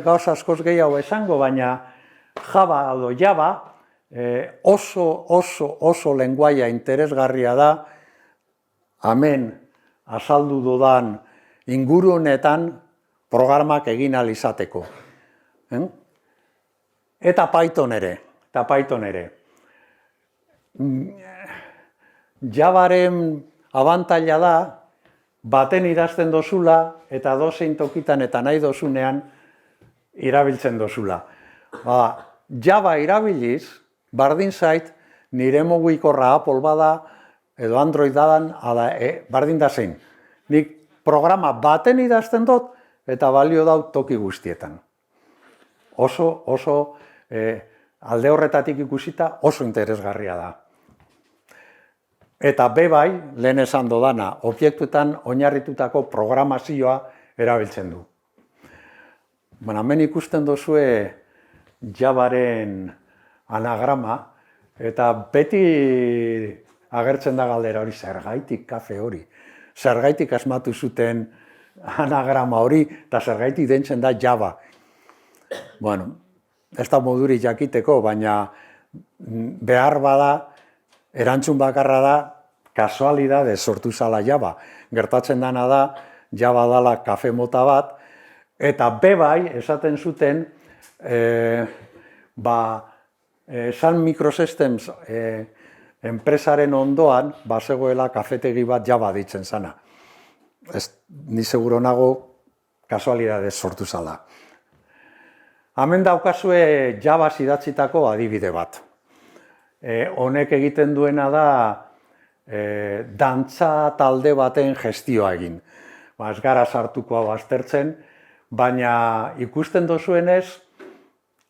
gauza askoz gehiago esango, baina Java edo Java oso lenguaia interesgarria da, hemen azaldu dudan inguru honetan programak egin ahal izateko. Eta Python ere. Javaren abantaila da, baten idazten dozula, eta dozein tokitan eta nahi dozunean irabiltzen dozula. Java irabiliz, bardin zait, nire mugikorra Apple bada, edo Android dadan, bardin da zein. Nik programa baten idazten dut, eta balio dut toki guztietan. Oso alde horretatik ikusita, oso interesgarria da. Eta bai, lehen esan dodana, objektuetan oinarritutako programazioa erabiltzen du. Hemen ikusten duzue Javaren anagrama, eta beti agertzen da galdera hori, zergaitik kafe hori. Zergaitik asmatu zuten anagrama hori, eta zergaitik dentzen da Java. Ez da moduri jakiteko, baina behar bada, erantzun bakarra da, kasualidade sortu zala Java. Gertatzen dana da, Java dala kafe mota bat, eta bai, esaten zuten, Sun Microsystems enpresaren ondoan, zegoela kafetegi bat Java ditzen zana. Ni seguro nago, kasualidade sortu zala. Hemen daukazue Java idatzitako adibide bat. Honek egiten duena da dantza talde baten gestioa egin. Ez gara sartuko hau aztertzen, baina ikusten dozuenez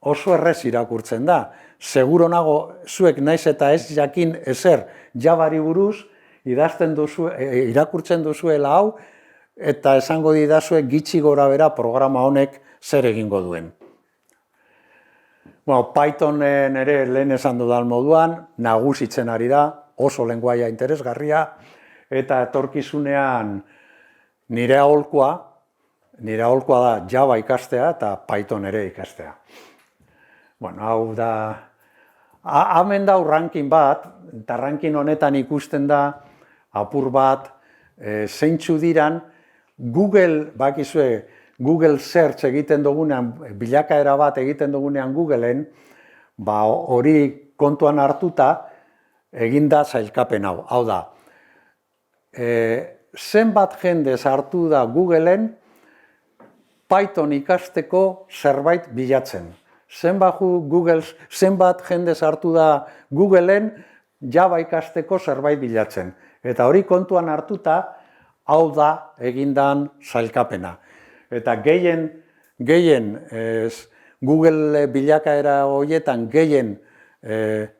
oso errez irakurtzen da. Seguro nago zuek naiz eta ez jakin ezer Javari buruz irakurtzen dozuela hau, eta esango didazue gitxi gora bera programa honek zer egingo duen. Pythonen ere lehen esan dudan moduan, nagusitzen ari da, oso lenguaia interesgarria, eta etorkizunean nire aholkua da Java ikastea eta Python ere ikastea. Hau da, hemen da ranking bat, eta ranking honetan ikusten da, apur bat, zeintzu diran, Google Search egiten dugunean, bilakaera bat egiten dugunean Googleen, hori kontuan hartuta, eginda sailkapen hau. Hau da, zenbat jende sartu da Googleen Python ikasteko zerbait bilatzen. Zenbat jende sartu da Googleen Java ikasteko zerbait bilatzen. Eta hori kontuan hartuta, hau da egindan sailkapena. Eta gehien Google bilakaera horietan gehien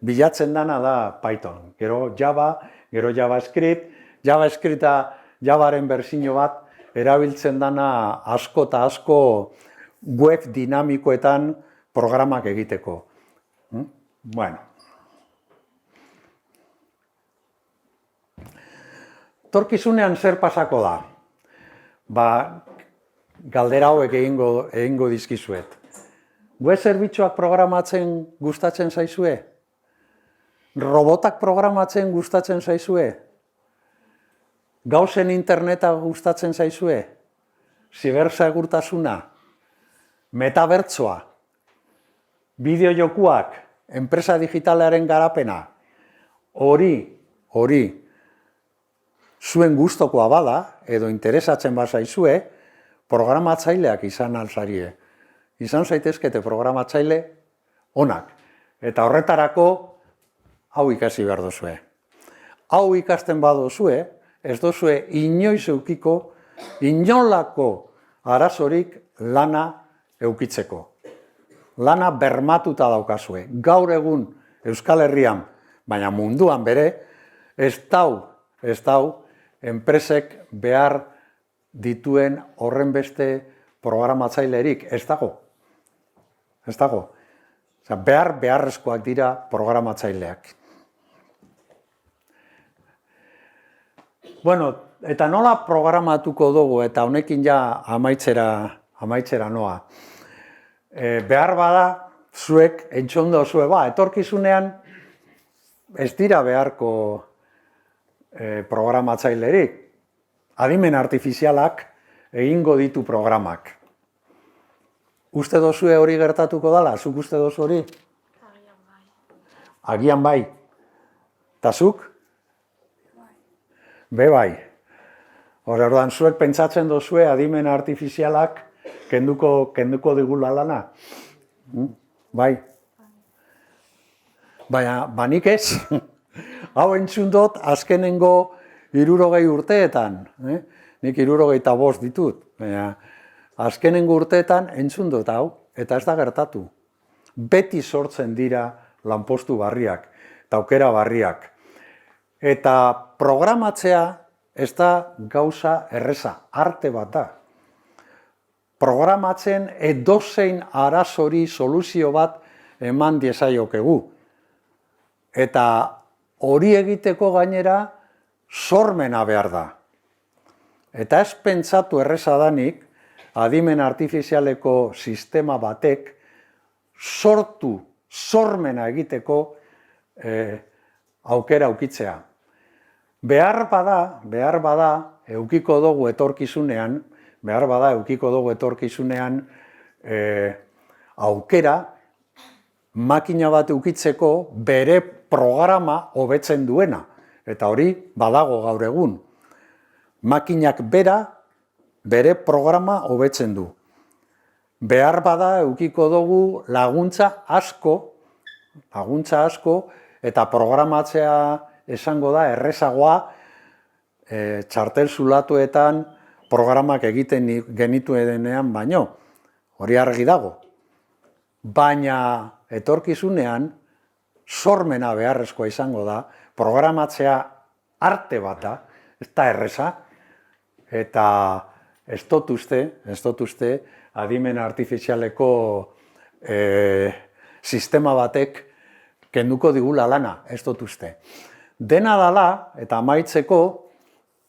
bilatzen dana da Python. Gero Java, gero JavaScript, JavaScripta Javaren berzio bat erabiltzen dana asko eta asko web dinamikoetan programak egiteko. Etorkizunean zer pasako da? Galdera hauek egingo dizkizuet. Web zerbitzuak programatzen gustatzen zaizue? Robotak programatzen gustatzen zaizue? Gauzen interneta gustatzen zaizue? Zibersegurtasuna? Metabertsoa? Bideojokuak? Enpresa digitalaren garapena? Hori zuen gustokoa bada, edo interesatzen bazaizue, programatzaileak izan alzarie. Izan zaitezkete programatzaile onak. Eta horretarako hau ikasi behar dozue. Hau ikasten badozue, ez dozue inoiz eukiko, inolako arazorik lana eukitzeko. lana bermatuta daukazue. Gaur egun Euskal Herrian, baina munduan bere, ez dau enpresek behar dituen horrenbeste programatzailerik. Ez dago. Beharrezkoak dira programatzaileak. Bueno, eta nola programatuko dugu, eta honekin ja amaitzera noa. Behar bada, zuek entxondo zue, etorkizunean ez dira beharko programatzailerik. Adimen artifizialak egingo ditu programak. Uste dozue hori gertatuko dala? Zuk uste dozu hori? Agian bai. Agian bai. Ta zuk? Be bai. Orduan zuek pentsatzen dozue adimen artifizialak kenduko digula lana? Bai. Baina, banik ez. Hau entzun dut azkenengo 60 urteetan. Nik 65 ditut. Baina, azkenengo urteetan entzun dut hau, eta ez da gertatu. Beti sortzen dira lanpostu barriak, eta aukera barriak. Eta programatzea ez da gauza erreza, arte bat da. Programatzen edozein arazori soluzio bat eman diezaiokegu. Eta hori egiteko gainera sormena behar da. Eta ez pentsatu erreza danik, adimen artifizialeko sistema batek sormena egiteko aukera ukitzea. Behar bada eukiko dugu etorkizunean aukera makina bat eukitzeko bere programa hobetzen duena. Eta hori badago gaur egun. Makinak bere programa hobetzen du. Behar bada eukiko dugu laguntza asko, eta programatzea esango da errezagoa txartel zulatuetan programak egiten genituenean baino. Hori argi dago. Baina etorkizunean sormena beharrezkoa izango da, programatzea arte bat da, ez da erreza, eta ez dut uste adimen artifizialeko sistema batek kenduko digula lana, ez dut uste. Dena dala, eta amaitzeko,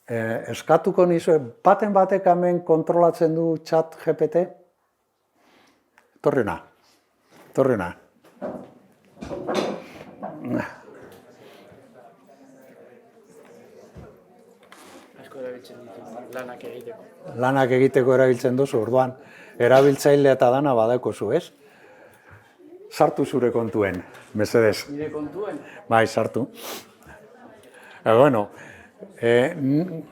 eskatuko nizue, batek hemen kontrolatzen du chat GPT? Torrena. Asko erabiltzen ditu, lanak egiteko. Lanak egiteko erabiltzen duzu, orduan, erabiltzaile eta dana badaukozu, ez? Sartu zure kontuen, mesedez. Nire kontuen? Bai, sartu. Bueno, hemen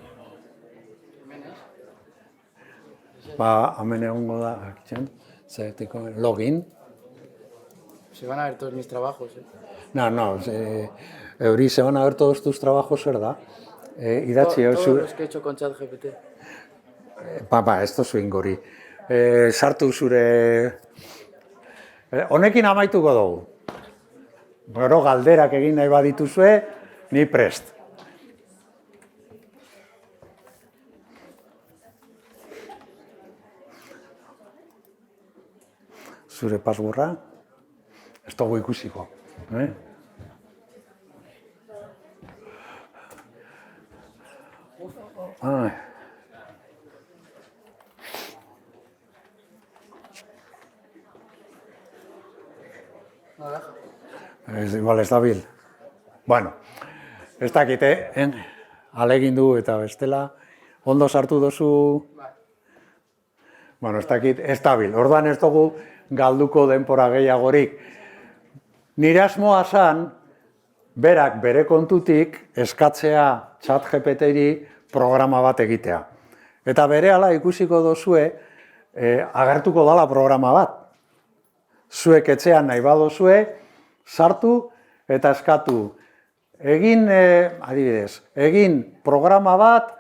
egongo da, login. Se van a ver todos mis trabajos, No, Euri, se van a ver todos tus trabajos, ¿verdad? Idatzi, todos los que he hecho con ChatGPT. Esto zuin gori. Sartu zure... Honekin amaituko dugu. Gero galderak egin nahi badituzue, ni prest. Zure passwordra, ez dugu ikusiko. Igual ez dabil. Bueno, ez dakite, alegin du eta bestela, ondo sartu dozu. Bueno, ez dakit, ez dabil. Orduan ez dugu galduko denpora gehiagorik. Nire asmoa zan, berak bere kontutik eskatzea ChatGPT-ri programa bat egitea. Eta berehala ikusiko dozue, agertuko dala programa bat. Zuek etxean nahi badozue, sartu eta eskatu. Adibidez, egin programa bat,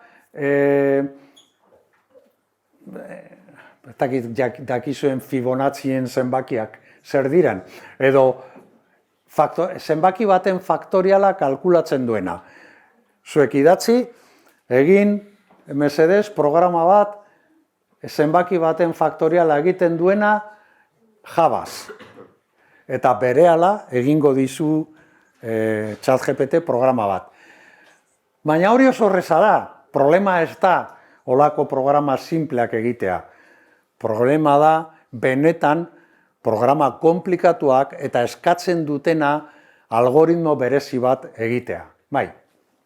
dakizuen Fibonacien zenbakiak zer diren. Edo zenbaki baten faktoriala kalkulatzen duena. Zuek idatzi, egin mesedez programa bat, zenbaki baten faktoriala egiten duena Javaz. Eta berehala egingo dizu ChatGPT programa bat. Baina hori oso horreza da. Problema ez da olako programa simpleak egitea. Problema da benetan programa komplikatuak eta eskatzen dutena algoritmo berezi bat egitea. Bai.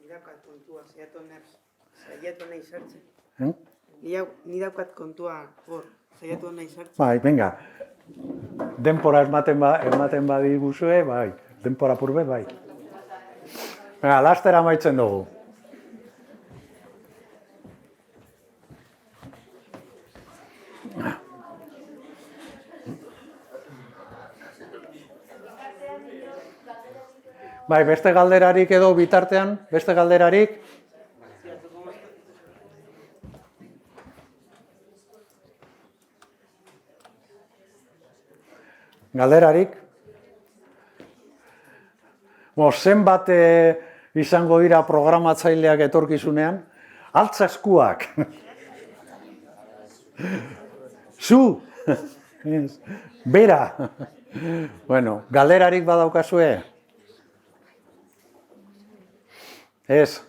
Ni kontua, saiatu nahi sartzen. Ni daukat kontua hor, saiatu nahi sartzen. Bai, venga. Denpora ematen badiguzue, bai. Denpora purbet, bai. Venga, laster amaitzen dugu. Bai, beste galderarik edo bitartean, beste galderarik? Galderarik? Zenbat izango dira programatzaileak etorkizunean? Altza eskuak. Zu! Bera! Bueno, galderarik badaukazue? Ez.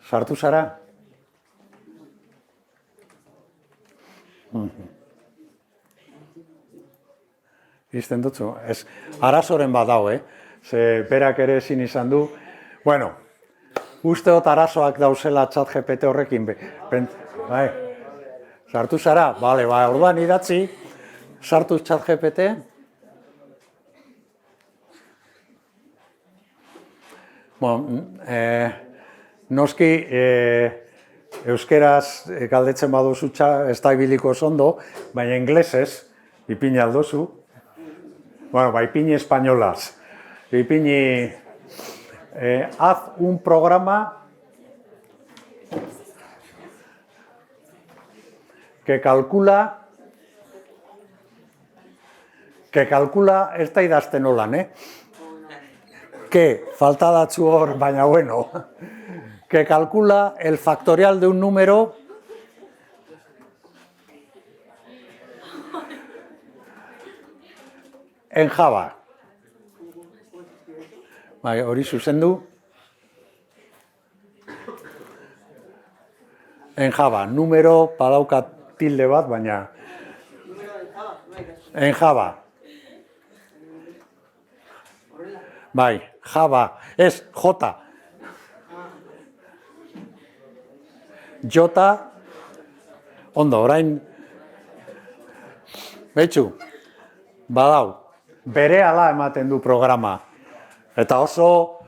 Sartu zara? Izten dutzu? Ez, arazoren bat dau, Ze berak ere ezin izan du. Bueno, usteot arazoak dauzela ChatGPT horrekin. Bai. Sartu zara? Bale, orduan idatzi. Sartu ChatGPT. Noski, euskeraz galdetzen baduzu ez da ibiliko ondo, baina inglesez, ipini aldozu. Bueno, ipini españolaz. Ipini, haz un programa que calcula, ez da idazten holan, que, falta datzu hor, baina bueno, que calcula el factorial de un número en Java. Hori zuzendu. En Java, número badauka tilde bat, baina en Java. Bai, Java, ez J. Jota, ondo, orain, betxu, badau, berehala ematen du programa. Eta oso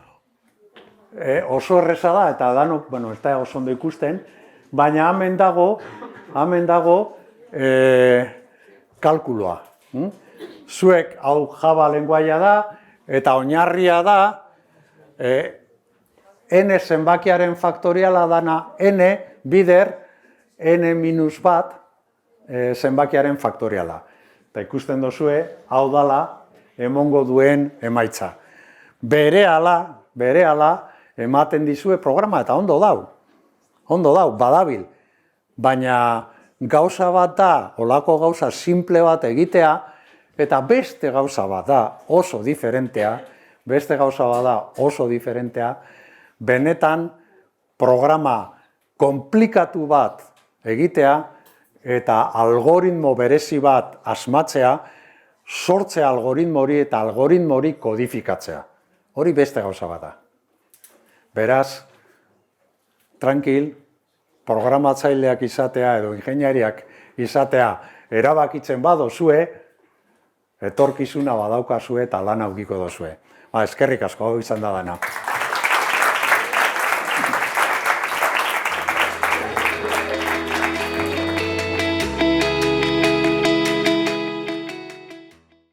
erreza da, eta danok, bueno, ez da oso ondo ikusten, baina hemen dago kalkuloa. Zuek hau Java lenguaia da, eta oinarria da, n zenbakiaren faktoriala dana n bider n-1 zenbakiaren faktoriala. Eta ikusten dozue, hau dala emongo duen emaitza. Berehala ematen dizue programa, eta ondo dau, badabil. Baina gauza bat da, olako gauza simple bat egitea, eta beste gauza bat da oso diferentea, benetan programa komplikatu bat egitea, eta algoritmo berezi bat asmatzea, sortzea algoritmo hori eta algoritmo hori kodifikatzea. Hori beste gauza bat da. Beraz, tranquil, programatzaileak izatea edo ingeniariak izatea erabakitzen badozue, etorkizuna badaukazue eta lan aukiko dozue. Eskerrik asko, hau izan da dana.